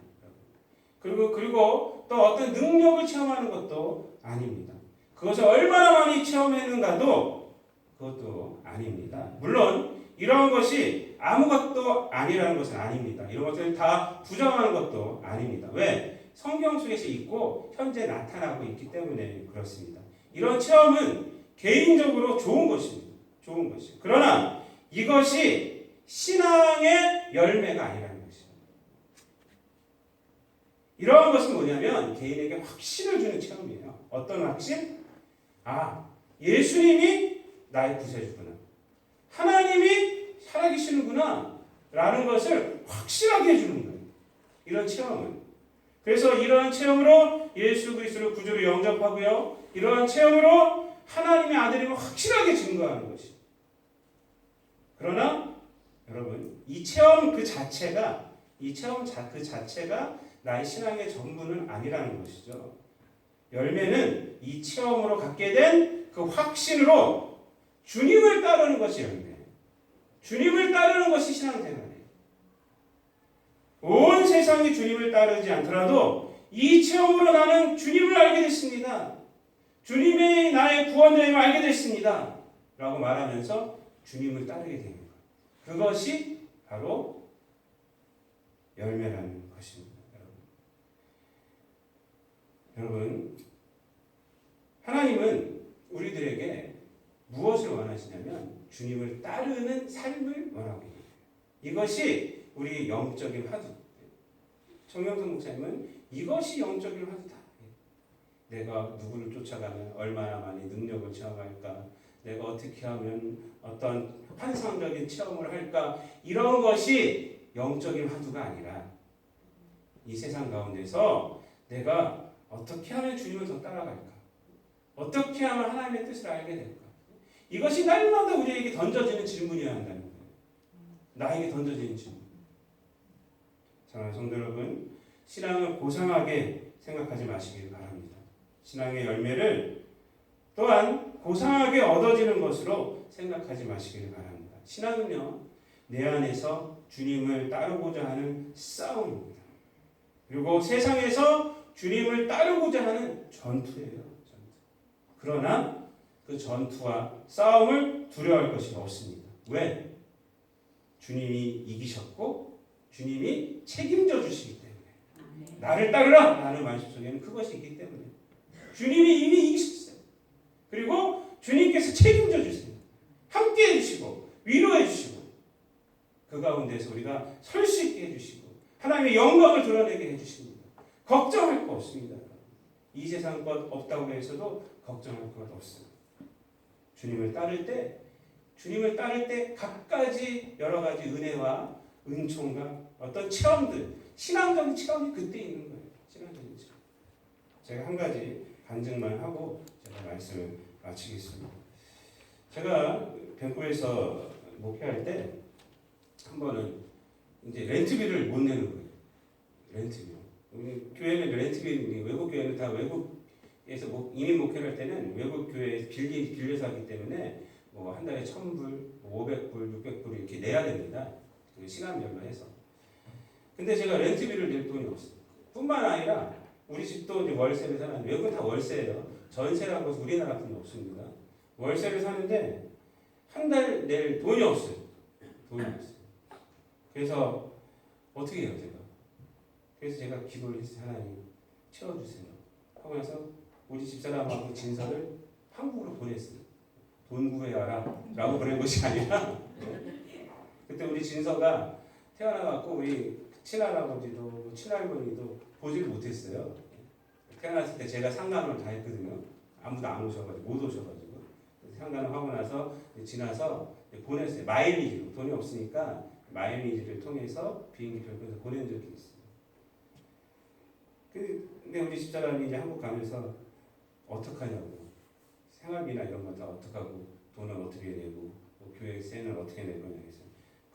그리고 또 어떤 능력을 체험하는 것도 아닙니다. 그것을 얼마나 많이 체험했는가도 그것도 아닙니다. 물론 이러한 것이 아무것도 아니라는 것은 아닙니다. 이런 것들을 다 부정하는 것도 아닙니다. 왜? 성경 속에서 있고 현재 나타나고 있기 때문에 그렇습니다. 이런 체험은 개인적으로 좋은 것입니다. 좋은 것이죠. 그러나 이것이 신앙의 열매가 아니라는 것입니다. 이러한 것은 뭐냐면 개인에게 확신을 주는 체험이에요. 어떤 확신? 예수님이 나의 구세주구나. 하나님이 살아계시는구나. 라는 것을 확실하게 해주는 거예요. 이런 체험은. 그래서 이러한 체험으로 예수 그리스도를 구주로 영접하고요. 이러한 체험으로 하나님의 아들임을 확실하게 증거하는 것입니다. 그러나 여러분 이 체험 그 자체가 나의 신앙의 전부는 아니라는 것이죠. 열매는 이 체험으로 갖게 된 그 확신으로 주님을 따르는 것이 열매예요. 주님을 따르는 것이 신앙생활이에요. 온 세상이 주님을 따르지 않더라도 이 체험으로 나는 주님을 알게 됐습니다. 주님이 나의 구원됨을 알게 됐습니다. 라고 말하면서 주님을 따르게 되는 거예요. 그것이 바로 열매라는 것입니다. 여러분, 하나님은 우리들에게 무엇을 원하시냐면 주님을 따르는 삶을 원하고 있는 거예요. 이것이 우리 영적인 화두. 정영선 목사님은 이것이 영적인 화두다. 내가 누구를 쫓아가면 얼마나 많이 능력을 체험할까? 내가 어떻게 하면 어떤 환상적인 체험을 할까? 이런 것이 영적인 화두가 아니라 이 세상 가운데서 내가 어떻게 하면 주님을 더 따라갈까? 어떻게 하면 하나님의 뜻을 알게 될까? 이것이 날마다 우리에게 던져지는 질문이어야 한다는 거예요. 나에게 던져지는 질문. 사랑하는 성도 여러분, 신앙을 고상하게 생각하지 마시길 바랍니다. 신앙의 열매를 또한 고상하게 얻어지는 것으로 생각하지 마시길 바랍니다. 신앙은요, 내 안에서 주님을 따르고자 하는 싸움입니다. 그리고 세상에서 주님을 따르고자 하는 전투예요. 전투. 그러나 그 전투와 싸움을 두려워할 것이 없습니다. 왜? 주님이 이기셨고 주님이 책임져 주시기 때문에. 나를 따르라! 라는 말씀 속에는 그것이 있기 때문에. 주님이 이미 이기셨어요. 그리고 주님께서 책임져 주세요. 함께 해주시고 위로해 주시고 그 가운데서 우리가 설 수 있게 해주시고 하나님의 영광을 드러내게 해주십니다. 걱정할 거 없습니다. 이 세상 것 없다고 해서도 걱정할 것 없습니다. 주님을 따를 때 갖가지 여러 가지 은혜와 은총과 어떤 체험들, 신앙적인 체험이 그때 있는 거예요. 신앙적인 체험. 제가 한 가지 간증만 하고 제가 말씀을 마치겠습니다. 제가 밴쿠버에서 목회할 때 한 번은 이제 렌트비를 못 내는 거예요. 렌트비요. 우리 교회는 렌트비, 외국 교회는 다 외국에서 이민 목회를 할 때는 외국 교회에서 빌려서 하기 때문에 뭐 한 달에 1,000불, 500불, 600불 이렇게 내야 됩니다. 시간별로 해서. 근데 제가 렌트비를 낼 돈이 없어요. 뿐만 아니라 우리 집도 이제 월세를 사는데 외국은 다 월세예요. 전세라는 것은 우리나라 돈이 없습니다. 월세를 사는데 한 달 낼 돈이 없어요. 돈이 없어요. 그래서 어떻게 해요, 제가? 그래서 제가 기도를 했어요. 하나님 채워주세요. 하고 나서 우리 집사람하고 진서를 한국으로 보냈어요. 돈 구해와라 라고 보낸 것이 아니라 그때 우리 진서가 태어나갖고 우리 친할아버지도 친할머니도 보지를 못했어요. 태어났을 때 제가 상담을 다 했거든요. 아무도 안 오셔가지고 못 오셔가지고 상담을 하고 나서 지나서 보냈어요. 마일리지로 돈이 없으니까 마일리지를 통해서 비행기표를 끊어서 보낸 적이 있어요. 근데 우리 집사람이 이제 한국 가면서 어떡하냐고 생활비나 이런 거 다 어떡하고 돈은 어떻게 내고 뭐 교회세는 어떻게 낼 거냐 해서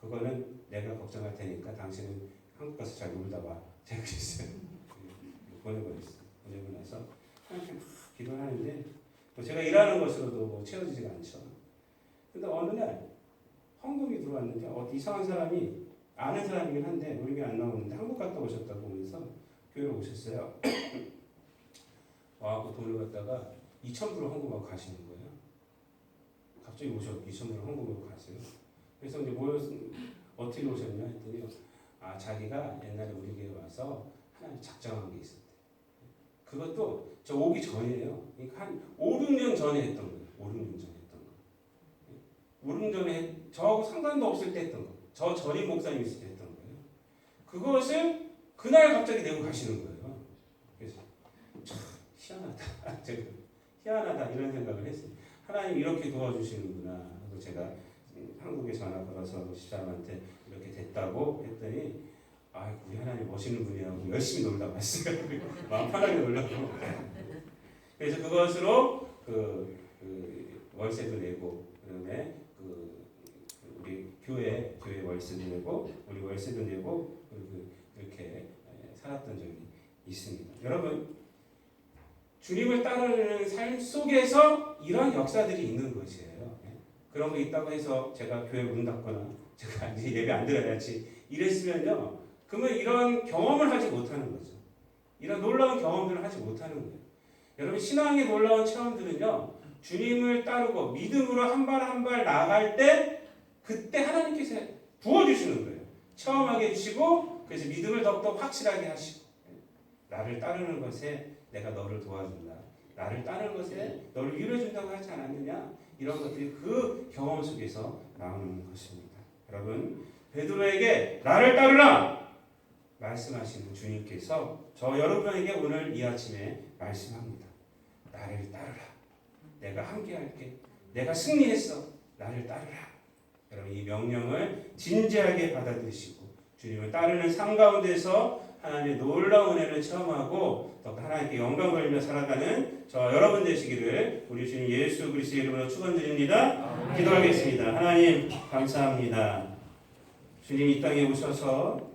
그거는 내가 걱정할 테니까 당신은 한국 가서 잘 놀다 와. 제가 그랬어요. 보내버렸어요. 보내고 나서 하나님께 막 기도를 하는데 뭐 제가 일하는 것으로도 뭐 채워지지가 않죠. 근데 어느 날 헌금이 들어왔는데 이상한 사람이 아는 사람이긴 한데 우리 안 나오는데 한국 갔다 오셨다고 하면서 교회로 오셨어요. 와갖고 돈을 갖다가 2,000불을 헌금하고 가시는 거예요. 갑자기 오셔서 2,000불을 헌금하고 가세요. 그래서 이제 어떻게 오셨냐 했더니 자기가 옛날에 우리 교회에 와서 하나님 작정한 게 있었대. 그것도 저 오기 전이에요. 그러니까 한 5, 6년 전에 했던 거예요. 5, 6년 전에 했던 거. 5, 6년 전에 저하고 상관도 없을 때 했던 거. 저 전임 목사님 있을 때 했던 거예요. 그것을 그날 갑자기 내고 가시는 거예요. 그래서 참 희한하다. 제가 희한하다 이런 생각을 했어요. 하나님 이렇게 도와주시는구나 하고 제가 한국에 전화 걸어서 집사람한테 이렇게 됐다고 했더니 우리 하나님 멋있는 분이라고 열심히 놀다 왔어요. 마음 편하게 놀라고. 그래서 그것으로 그 월세도 내고 그다음에 우리 교회 월세도 내고 우리 월세도 내고 이렇게 살았던 적이 있습니다. 여러분 주님을 따르는 삶 속에서 이런 역사들이 있는 것이에요. 그런 거 있다고 해서 제가 교회 문 닫거나 제가 이제 예배 안 드려야지 이랬으면요. 그러면 이런 경험을 하지 못하는 거죠. 이런 놀라운 경험들을 하지 못하는 거예요. 여러분 신앙의 놀라운 체험들은요. 주님을 따르고 믿음으로 한 발 한 발 나아갈 때 그때 하나님께서 부어주시는 거예요. 체험하게 해주시고 그래서 믿음을 더욱더 확실하게 하시고 나를 따르는 것에 내가 너를 도와준다. 나를 따르는 것에 너를 위로해준다고 하지 않았느냐. 이런 것들이 그 경험 속에서 나오는 것입니다. 여러분 베드로에게 나를 따르라 말씀하시는 주님께서 저 여러분에게 오늘 이 아침에 말씀합니다. 나를 따르라. 내가 함께 할게. 내가 승리했어. 나를 따르라. 여러분 이 명령을 진지하게 받아들이시고 주님을 따르는 삶 가운데서 하나님의 놀라운 은혜를 체험하고 또 하나님께 영광 돌리며 살아가는 저 여러분 되시기를 우리 주님 예수 그리스도의 이름으로 축원드립니다. 기도하겠습니다. 하나님 감사합니다. 주님 이 땅에 오셔서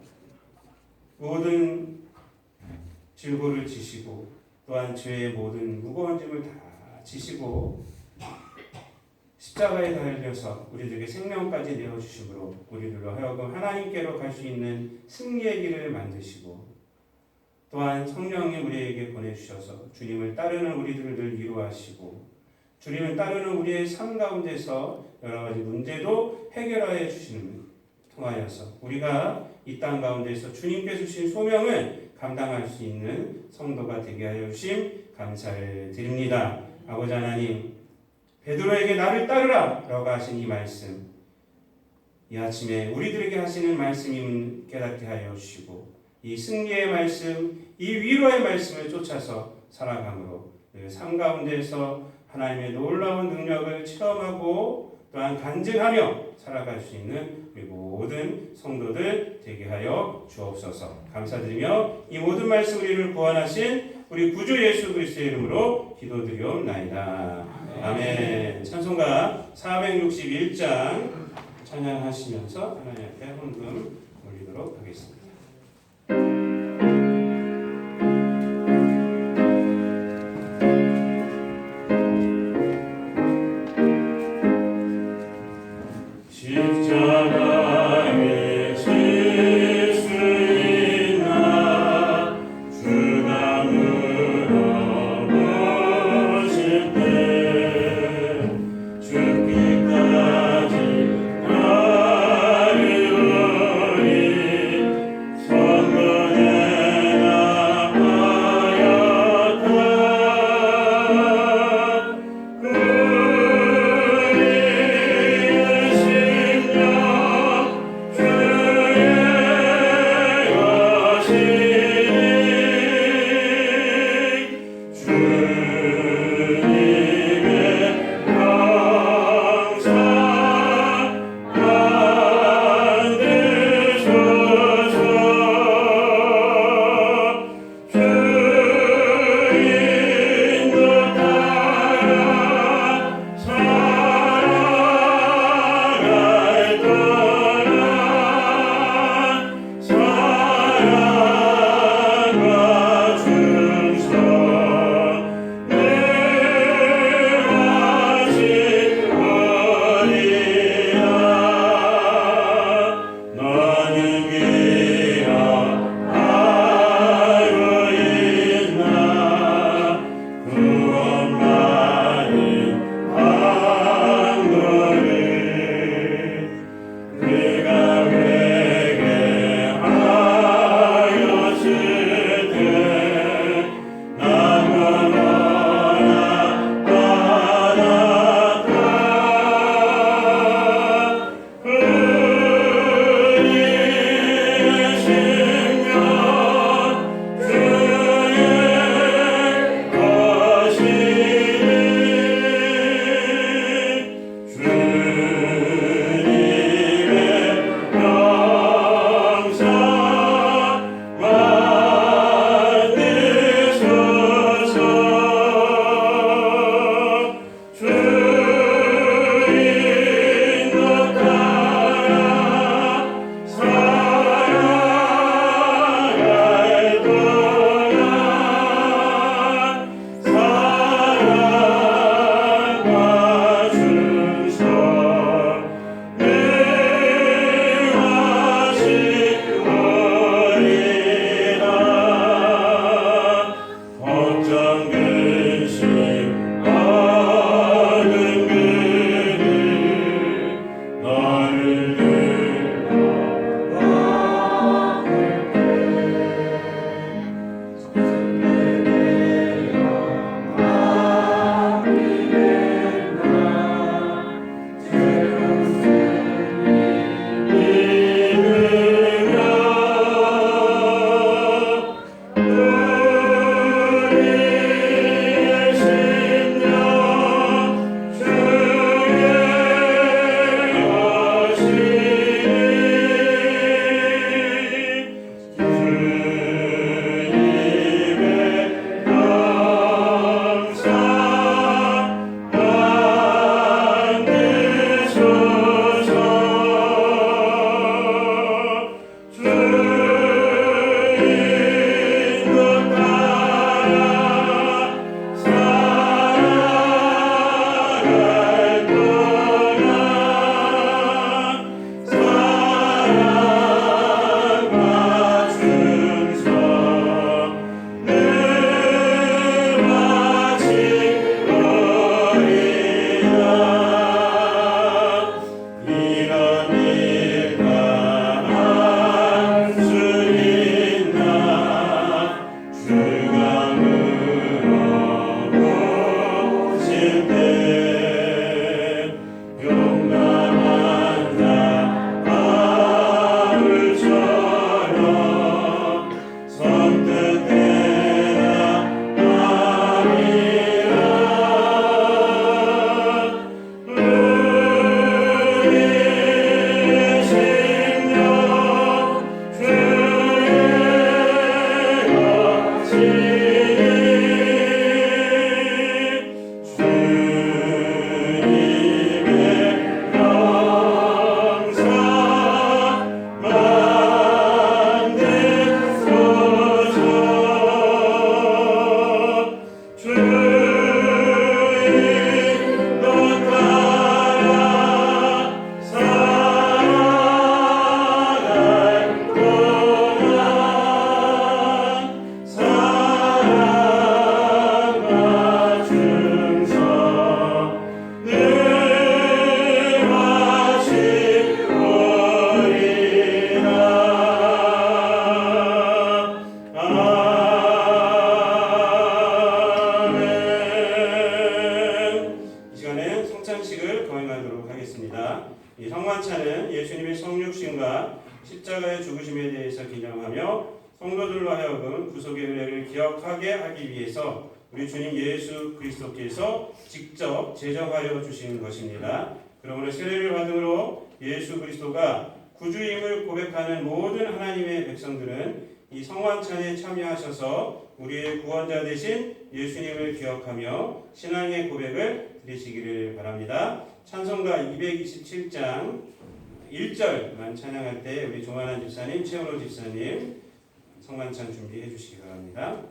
모든 질고를 지시고 또한 죄의 모든 무거운 짐을 다 지시고 십자가에 달려서 우리들에게 생명까지 내어주심으로 우리들로 하여금 하나님께로 갈 수 있는 승리의 길을 만드시고 또한 성령님 우리에게 보내주셔서 주님을 따르는 우리들을 늘 위로하시고 주님을 따르는 우리의 삶 가운데서 여러 가지 문제도 해결하여 주시는 통하여서 우리가 이 땅 가운데서 주님께 주신 소명을 감당할 수 있는 성도가 되게 하여 주심 감사를 드립니다. 아버지 하나님 베드로에게 나를 따르라 라고 하신 이 말씀 이 아침에 우리들에게 하시는 말씀임을 깨닫게 하여 주시고 이 승리의 말씀 이 위로의 말씀을 쫓아서 살아감으로 삶 가운데서 하나님의 놀라운 능력을 체험하고 또한 간증하며 살아갈 수 있는 우리 모든 성도들 되게 하여 주옵소서. 감사드리며 이 모든 말씀 우리를 구원하신 우리 구주 예수 그리스도의 이름으로 기도드리옵나이다. 아멘. 찬송가 461장 찬양하시면서 하나님 앞에 헌금 올리도록 하겠습니다. 십자가에 질 수 있나 주 남으로 모실 때 죽기까지 따르리 이 성만찬은 예수님의 성육신과 십자가의 죽으심에 대해서 기념하며 성도들로 하여금 구속의 은혜를 기억하게 하기 위해서 우리 주님 예수 그리스도께서 직접 제정하여 주신 것입니다. 그러므로 세례를 받음으로 예수 그리스도가 구주임을 고백하는 모든 하나님의 백성들은 이 성만찬에 참여하셔서 우리의 구원자 되신 예수님을 기억하며 신앙의 고백을 드리시기를 바랍니다. 찬송가 227장 1절만 찬양할 때 우리 조만한 집사님, 최원호 집사님 성만찬 준비해 주시기 바랍니다.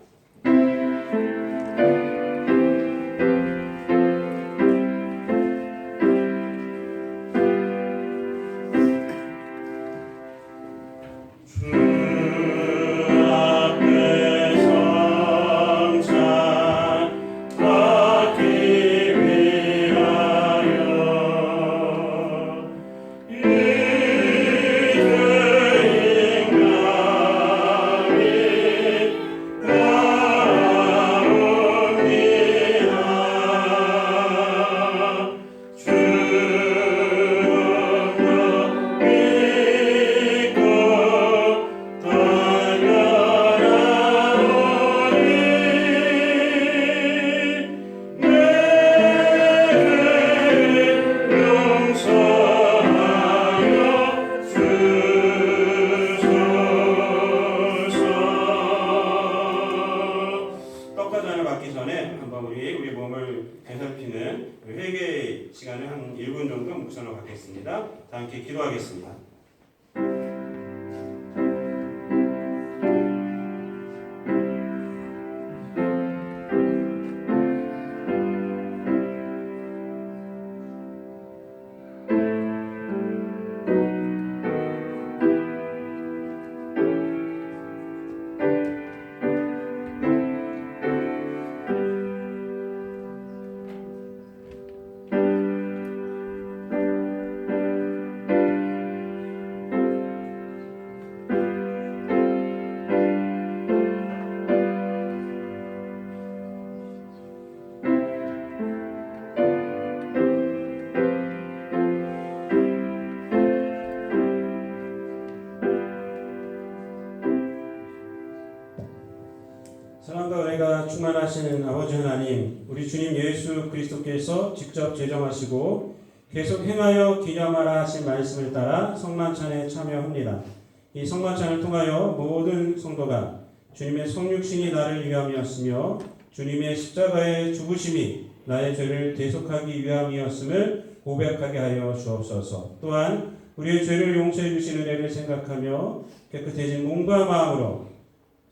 우리 몸을 되살피는 회개 시간을 한 1분 정도 묵상을 갖겠습니다. 다 함께 기도하겠습니다. 사랑과 은혜가 충만하시는 아버지 하나님, 우리 주님 예수 그리스도께서 직접 제정하시고 계속 행하여 기념하라 하신 말씀을 따라 성만찬에 참여합니다. 이 성만찬을 통하여 모든 성도가 주님의 성육신이 나를 위함이었으며 주님의 십자가의 죽으심이 나의 죄를 대속하기 위함이었음을 고백하게 하여 주옵소서. 또한 우리의 죄를 용서해 주신 은혜를 생각하며 깨끗해진 몸과 마음으로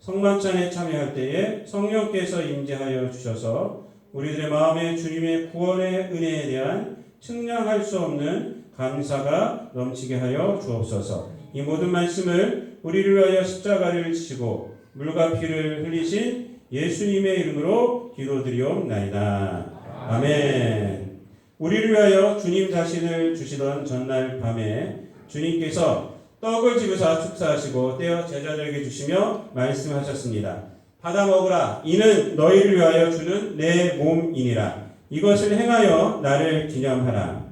성만찬에 참여할 때에 성령께서 임재하여 주셔서 우리들의 마음에 주님의 구원의 은혜에 대한 측량할 수 없는 감사가 넘치게 하여 주옵소서. 이 모든 말씀을 우리를 위하여 십자가를 지시고 물과 피를 흘리신 예수님의 이름으로 기도드리옵나이다. 아멘. 우리를 위하여 주님 자신을 주시던 전날 밤에 주님께서 떡을 집으사 축사하시고 떼어 제자들에게 주시며 말씀하셨습니다. 받아 먹으라. 이는 너희를 위하여 주는 내 몸이니라. 이것을 행하여 나를 기념하라.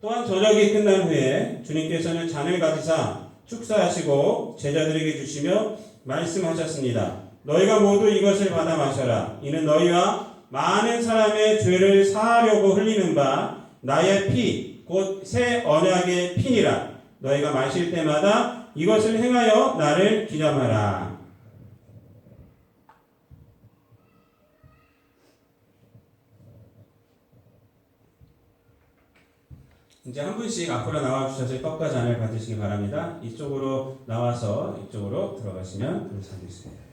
또한 저녁이 끝난 후에 주님께서는 잔을 가지사 축사하시고 제자들에게 주시며 말씀하셨습니다. 너희가 모두 이것을 받아 마셔라. 이는 너희와 많은 사람의 죄를 사하려고 흘리는 바 나의 피, 곧 새 언약의 피니라. 너희가 마실 때마다 이것을 행하여 나를 기념하라. 이제 한 분씩 앞으로 나와주셔서 떡과 잔을 받으시기 바랍니다. 이쪽으로 나와서 이쪽으로 들어가시면 감사하겠습니다.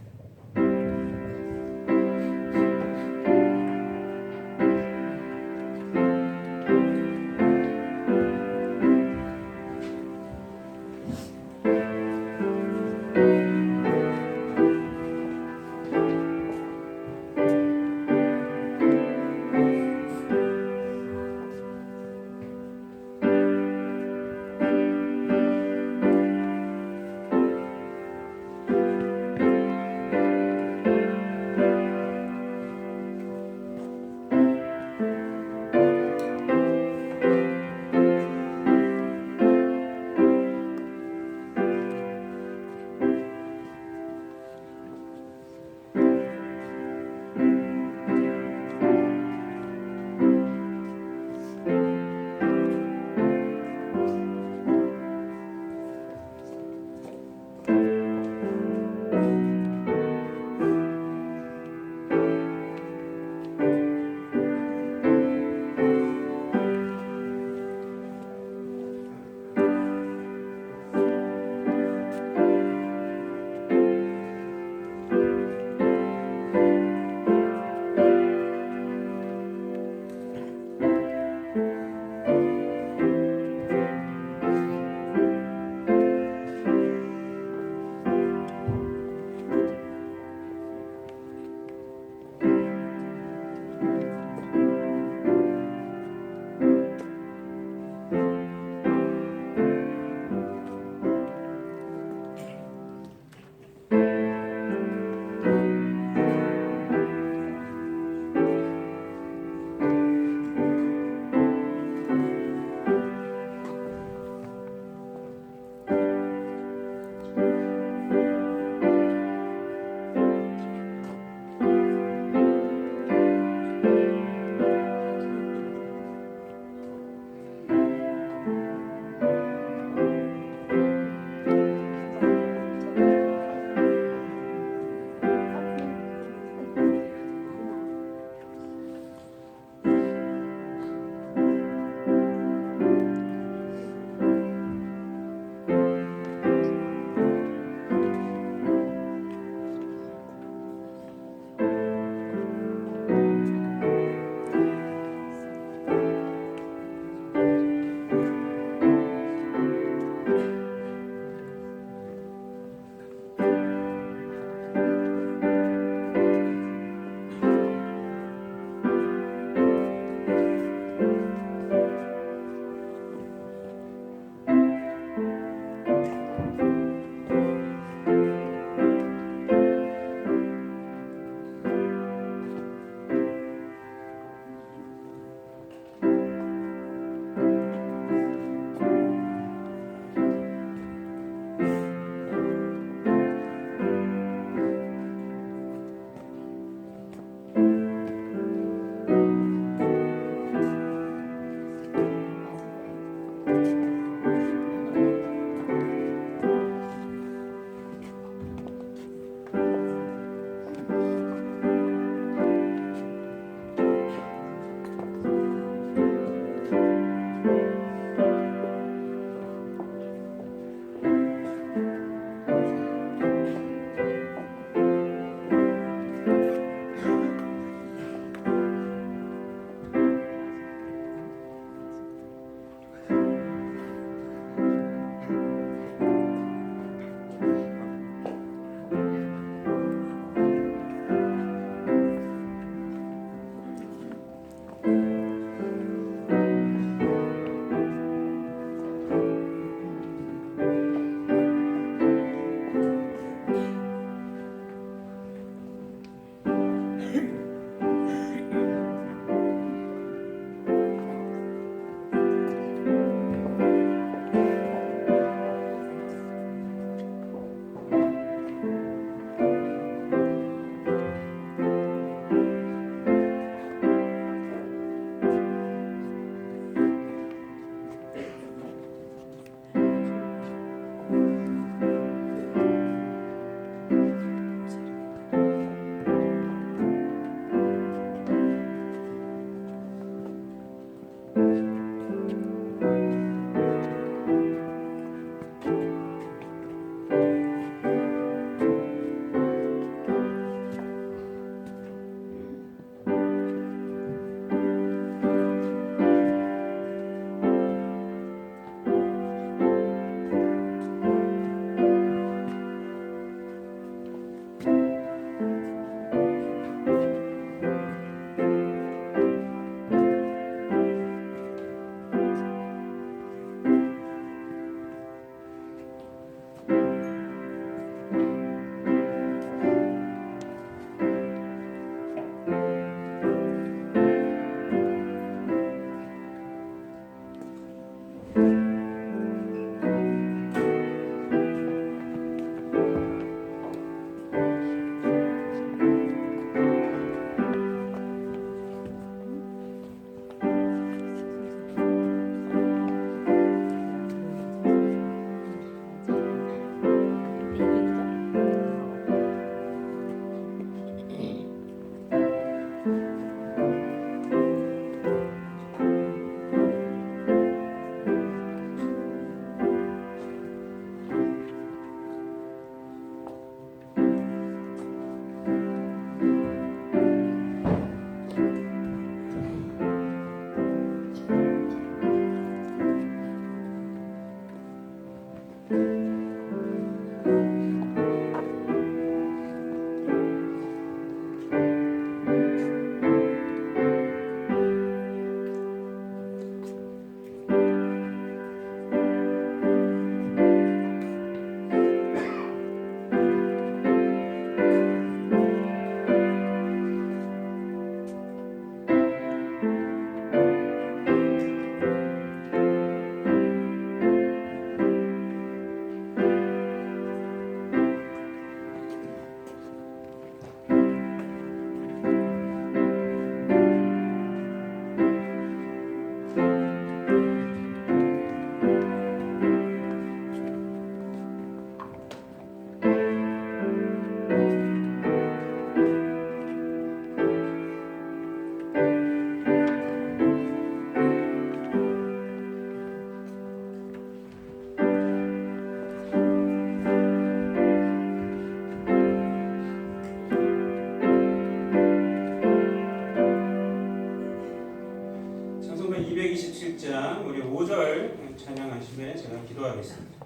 227장 우리 5절 찬양하시면 제가 기도하겠습니다.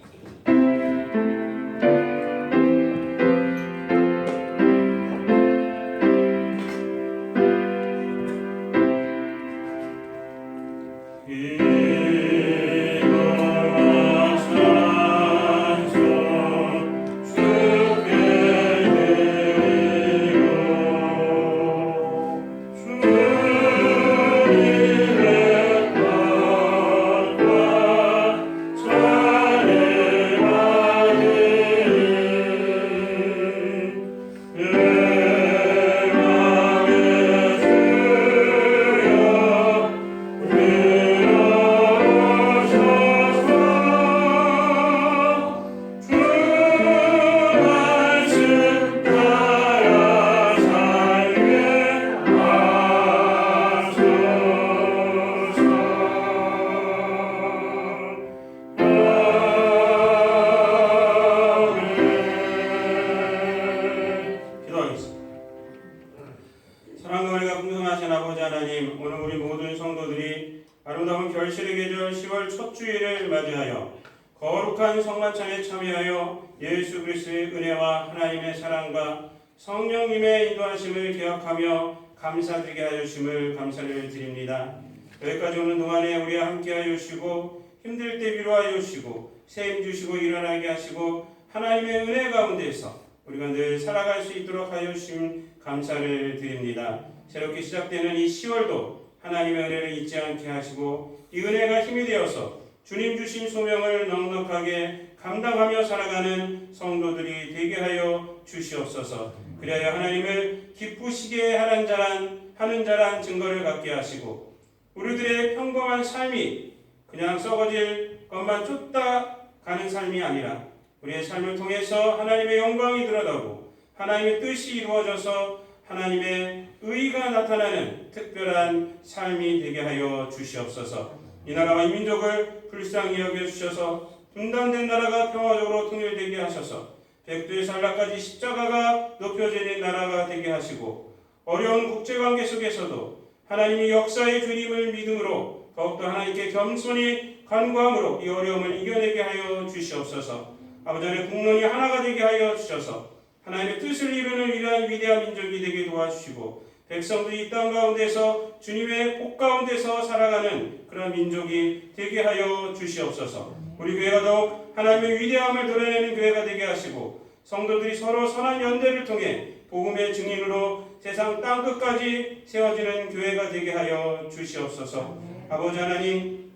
사랑과 은혜가 풍성하신 아버지 하나님, 오늘 우리 모든 성도들이 아름다운 결실의 계절 10월 첫 주일을 맞이하여 거룩한 성만찬에 참여하여 예수 그리스도의 은혜와 하나님의 사랑과 성령님의 인도하심을 기억하며 감사드리게 하여 주심을 감사를 드립니다. 여기까지 오는 동안에 우리와 함께하여 주시고 힘들 때 위로하여 주시고 세임 주시고 일어나게 하시고 하나님의 은혜 가운데서 우리가 늘 살아갈 수 있도록 하여 주심 감사를 드립니다. 새롭게 시작되는 이 10월도 하나님의 은혜를 잊지 않게 하시고 이 은혜가 힘이 되어서 주님 주신 소명을 넉넉하게 감당하며 살아가는 성도들이 되게 하여 주시옵소서. 그리하여 하나님을 기쁘시게 하는 자란 증거를 갖게 하시고 우리들의 평범한 삶이 그냥 썩어질 것만 쫓다 가는 삶이 아니라 우리의 삶을 통해서 하나님의 영광이 드러나고 하나님의 뜻이 이루어져서 하나님의 의가 나타나는 특별한 삶이 되게 하여 주시옵소서. 이 나라와 이 민족을 불쌍히 여겨주셔서 분단된 나라가 평화적으로 통일되게 하셔서 백두의 산락까지 십자가가 높여지는 나라가 되게 하시고 어려운 국제관계 속에서도 하나님이 역사의 주님을 믿음으로 더욱더 하나님께 겸손히 간구함으로 이 어려움을 이겨내게 하여 주시옵소서. 아버지 하나님 국론이 하나가 되게 하여 주셔서 하나님의 뜻을 이루는 위대한 민족이 되게 도와주시고 백성들이 이 땅 가운데서 주님의 복 가운데서 살아가는 그런 민족이 되게 하여 주시옵소서. 우리 교회가 더욱 하나님의 위대함을 드러내는 교회가 되게 하시고 성도들이 서로 선한 연대를 통해 복음의 증인으로 세상 땅끝까지 세워지는 교회가 되게 하여 주시옵소서. 아버지 하나님,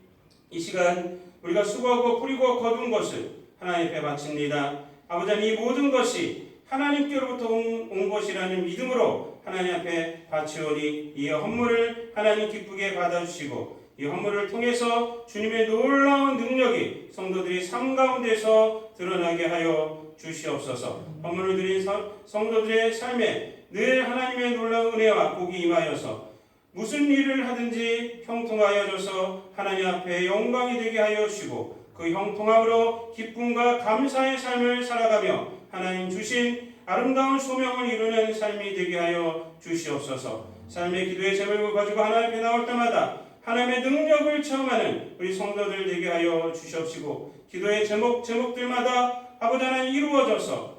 이 시간 우리가 수고하고 뿌리고 거둔 것을 하나님 앞에 바칩니다. 아버지 하나님, 이 모든 것이 하나님께로부터 온 것이라는 믿음으로 하나님 앞에 바치오니 이 헌물을 하나님 기쁘게 받아주시고 이 헌물을 통해서 주님의 놀라운 능력이 성도들이 삶 가운데서 드러나게 하여 주시옵소서. 헌물을 드린 성도들의 삶에 늘 하나님의 놀라운 은혜와 복이 임하여서 무슨 일을 하든지 형통하여져서 하나님 앞에 영광이 되게 하여 주시고 그 형통함으로 기쁨과 감사의 삶을 살아가며 하나님 주신 아름다운 소명을 이루는 삶이 되게 하여 주시옵소서. 삶의 기도의 제목을 가지고 하나님 앞에 나올 때마다 하나님의 능력을 체험하는 우리 성도들 되게 하여 주시옵시고 기도의 제목들마다 아버지 하나님 이루어져서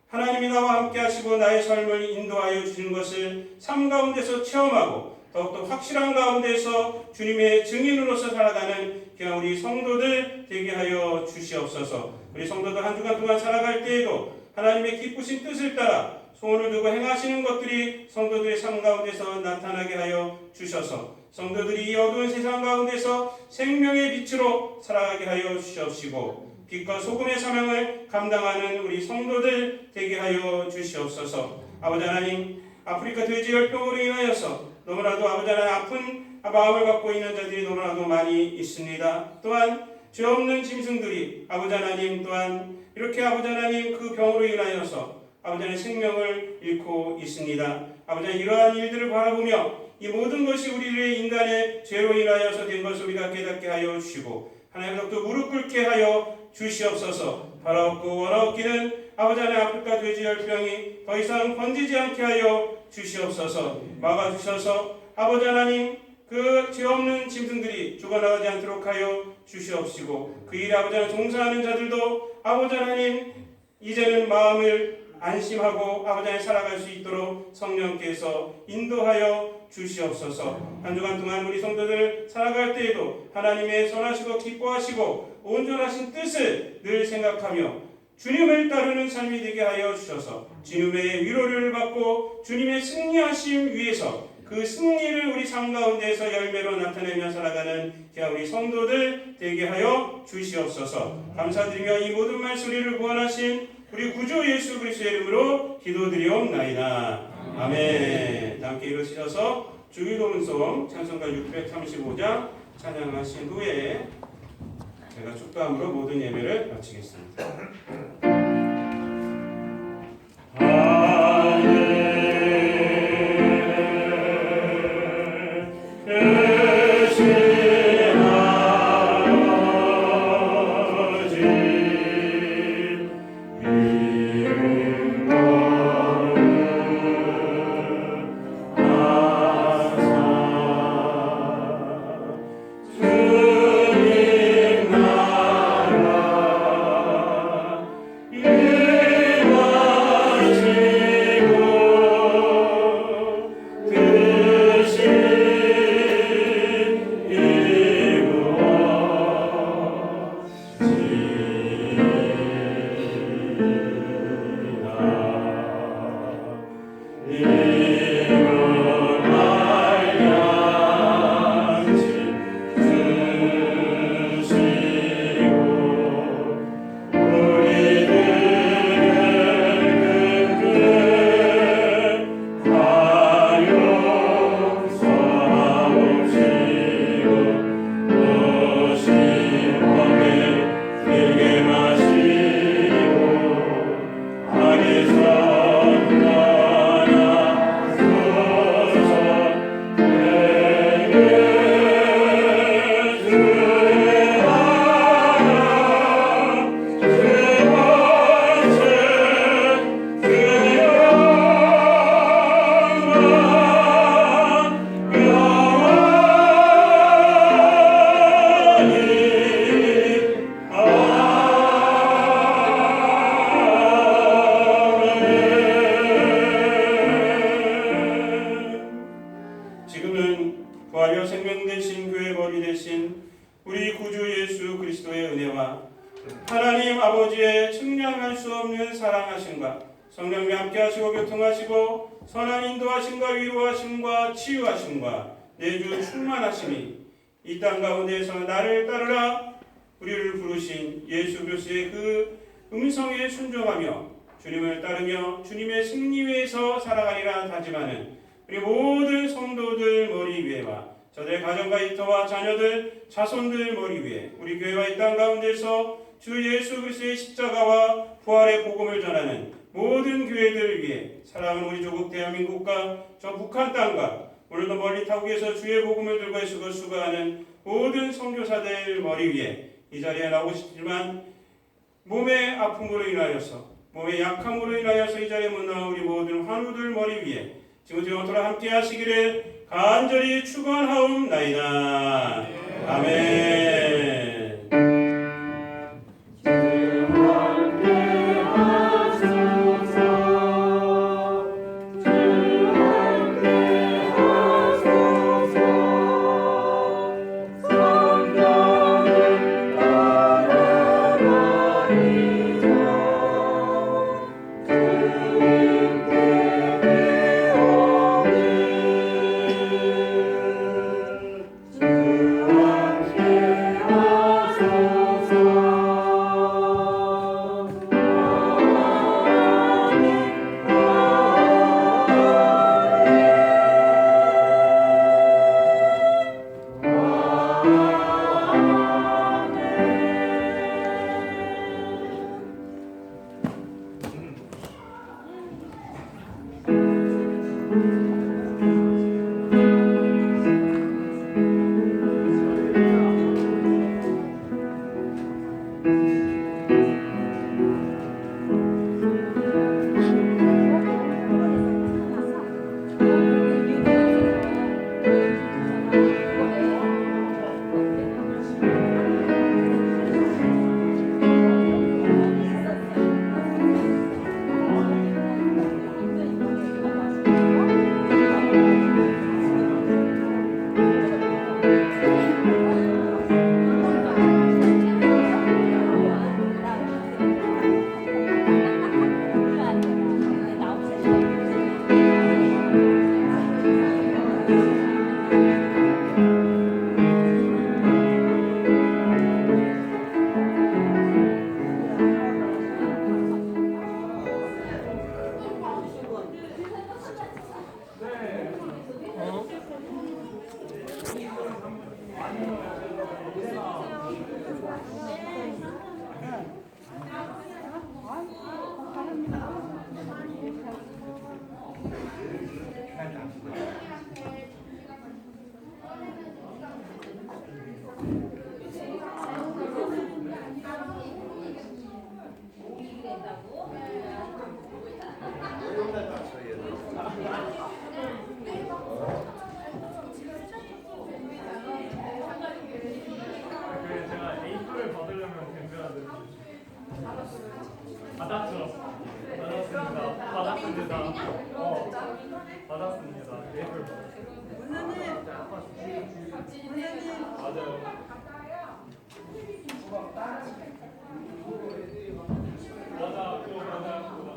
하나님이 나와 함께 하시고 나의 삶을 인도하여 주시는 것을 삶 가운데서 체험하고 더욱더 확실한 가운데서 주님의 증인으로서 살아가는 그냥 우리 성도들 되게 하여 주시옵소서. 우리 성도들 한 주간 동안 살아갈 때에도 하나님의 기쁘신 뜻을 따라 소원을 두고 행하시는 것들이 성도들의 삶 가운데서 나타나게 하여 주셔서 성도들이 이 어두운 세상 가운데서 생명의 빛으로 살아가게 하여 주시옵시고 빛과 소금의 사명을 감당하는 우리 성도들 되게 하여 주시옵소서. 아버지 하나님, 아프리카 돼지열병으로 인하여서 너무나도 아버지 하나님 아픈 마음을 갖고 있는 자들이 너무나도 많이 있습니다. 또한 죄 없는 짐승들이 아버지 하나님 또한 이렇게 아버지 하나님 그 병으로 인하여서 아버지 하나님 생명을 잃고 있습니다. 아버지 하나님 이러한 일들을 바라보며 이 모든 것이 우리의 인간의 죄로 인하여서 된 것을 우리가 깨닫게 하여 주시고 하나님 또 무릎 꿇게 하여 주시옵소서. 바라옵고 원하옵기는 아버지 하나님 아프리카 돼지열병이 더 이상 번지지 않게 하여 주시옵소서. 막아주셔서 아버지 하나님 그 죄 없는 짐승들이 죽어나가지 않도록 하여 주시옵시고 그 일에 아버지 하나님 종사하는 자들도 아버지 하나님 이제는 마음을 안심하고 아버지 하나님 살아갈 수 있도록 성령께서 인도하여 주시옵소서. 한 주간 동안 우리 성도들 살아갈 때에도 하나님의 선하시고 기뻐하시고 온전하신 뜻을 늘 생각하며 주님을 따르는 삶이 되게 하여 주셔서 주님의 위로를 받고 주님의 승리하심 위에서 그 승리를 우리 삶 가운데서 열매로 나타내며 살아가는 우리 성도들 되게 하여 주시옵소서. 감사드리며 이 모든 말소리를 구원하신 우리 구주 예수 그리스도의 이름으로 기도드리옵나이다. 아멘. 함께 일어서셔서 주기도문송 찬송가 635장 찬양하신 후에 제가 축도함으로 모든 예배를 마치겠습니다. 하나님 아버지의 측량할 수 없는 사랑하심과 성령이 함께하시고 교통하시고 선한 인도하심과 위로하심과 치유하심과 내주 충만하심이 이 땅 가운데서 나를 따르라 우리를 부르신 예수 그리스도의 그 음성에 순종하며 주님을 따르며 주님의 승리 위에서 살아가리라 다짐하는 우리 모든 성도들 머리 위에와 저들의 가정과 일터와 자녀들 자손들 머리 위에 우리 교회와 이 땅 가운데서 주 예수 그리스도의 십자가와 부활의 복음을 전하는 모든 교회들 위해 사랑하는 우리 조국 대한민국과 저 북한 땅과 오늘도 멀리 타국에서 주의 복음을 들고 애쓰고 수고하는 모든 선교사들 머리 위에 이 자리에 나오고 싶지만 몸의 아픔으로 인하여서 몸의 약함으로 인하여서 이 자리에 못 나온 우리 모든 환우들 머리 위에 지금 영토로 함께 하시기를 간절히 축원하옵나이다. 아멘. 주 함께 그 제가 A표를 받으려면 댕겨야 되는데 받았죠? 받았습니다. 받았습니다. 받았습니다. A표를 받았습니다. 맞아요. 맞아, 그거 맞아, 그거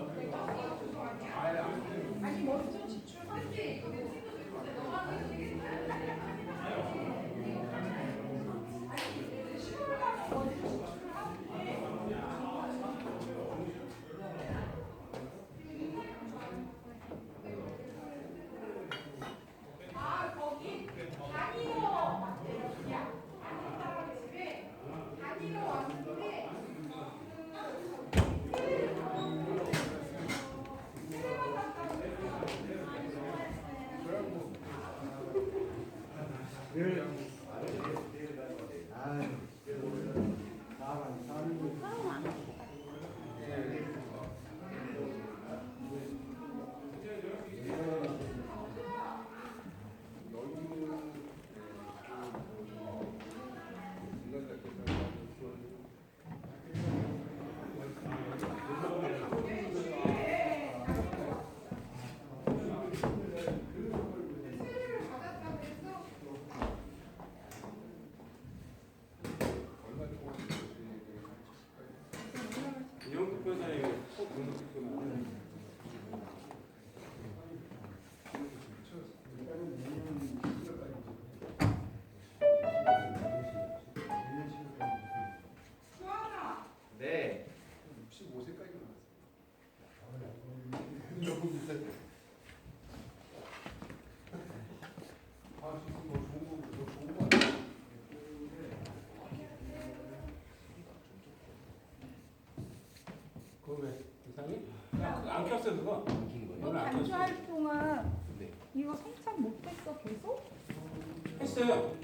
이영국 변호사님 꼭 등록했구나. 네. 65세까지 나왔어요. 그거 왜 이상해? 안 켰어 그거? 너 오늘 안 반주할 켰어. 동안 네. 이거 성착 못했어 계속? 했어요.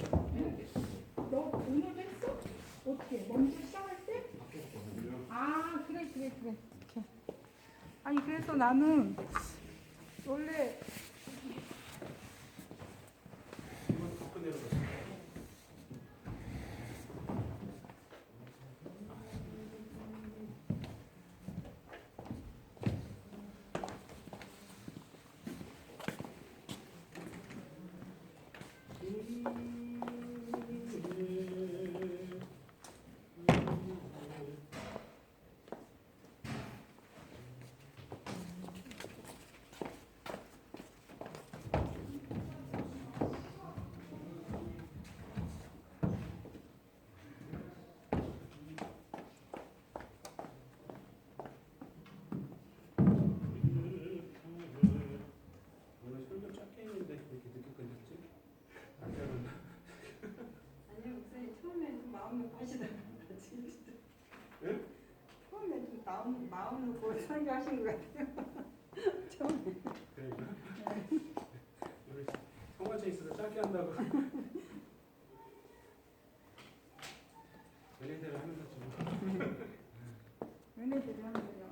너 오늘도 했어? 어떻게? 먼저 시작할 때? 아 그래. 자. 아니 그래서 나는 원래 이건 더 끝내려고. 오늘 설교 짧게 했는데 왜 이렇게 늦게 끝났지? 안 되는데. 아니요, 목사님 처음에는 좀 마음 놓고 하시다가 나중에 진짜 응? 처음에 좀 마음 놓고 설교하신 것 같아요. 처음에. 그러니까. 우리 성관체 있어서 짧게 한다고. 연예대로 하는 거지. 얘네들이 하는 거야.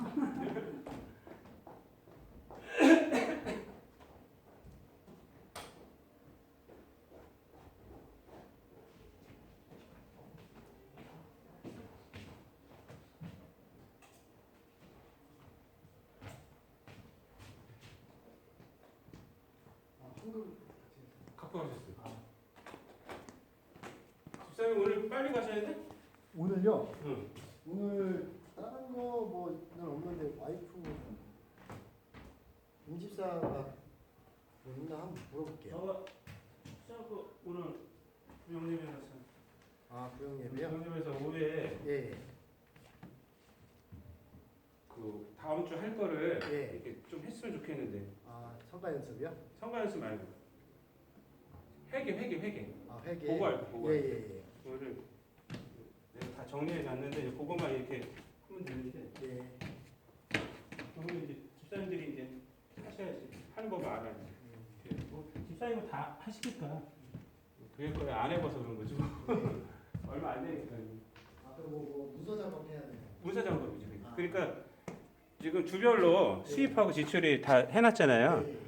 갖고 가셨어요. 집사님 오늘 빨리 가셔야 돼? 오늘요? 응. 오늘 다른 거 뭐는 없는데 와이프 임집사가 뭐 있나 한번 물어볼게요. 저가 시작하고 오늘 부영예배에서 아 부영예배요? 부영예배에서 오후에 예. 그 다음 주 할 거를 예. 이렇게 좀 했으면 좋겠는데 아 성가 연습이요? 성가 연습 말고 회계. 아, 회계. 보고할 거, 보고할 거. 예. 이거를 내가 다 정리해 놨는데 그것만 이렇게 하면 되는데 예. 그거는 이제 집사님들이 이제 하셔야지 하는 법을 알아요. 뭐 집사님은 다 하시니까 그럴 거야 안 해봐서 그런 거죠. 얼마 안 되니까 아, 그리고 뭐 문서 작업해야 돼요. 문서 작업이죠. 아. 그러니까 지금 주별로 수입하고 지출이 다 해놨잖아요. 예.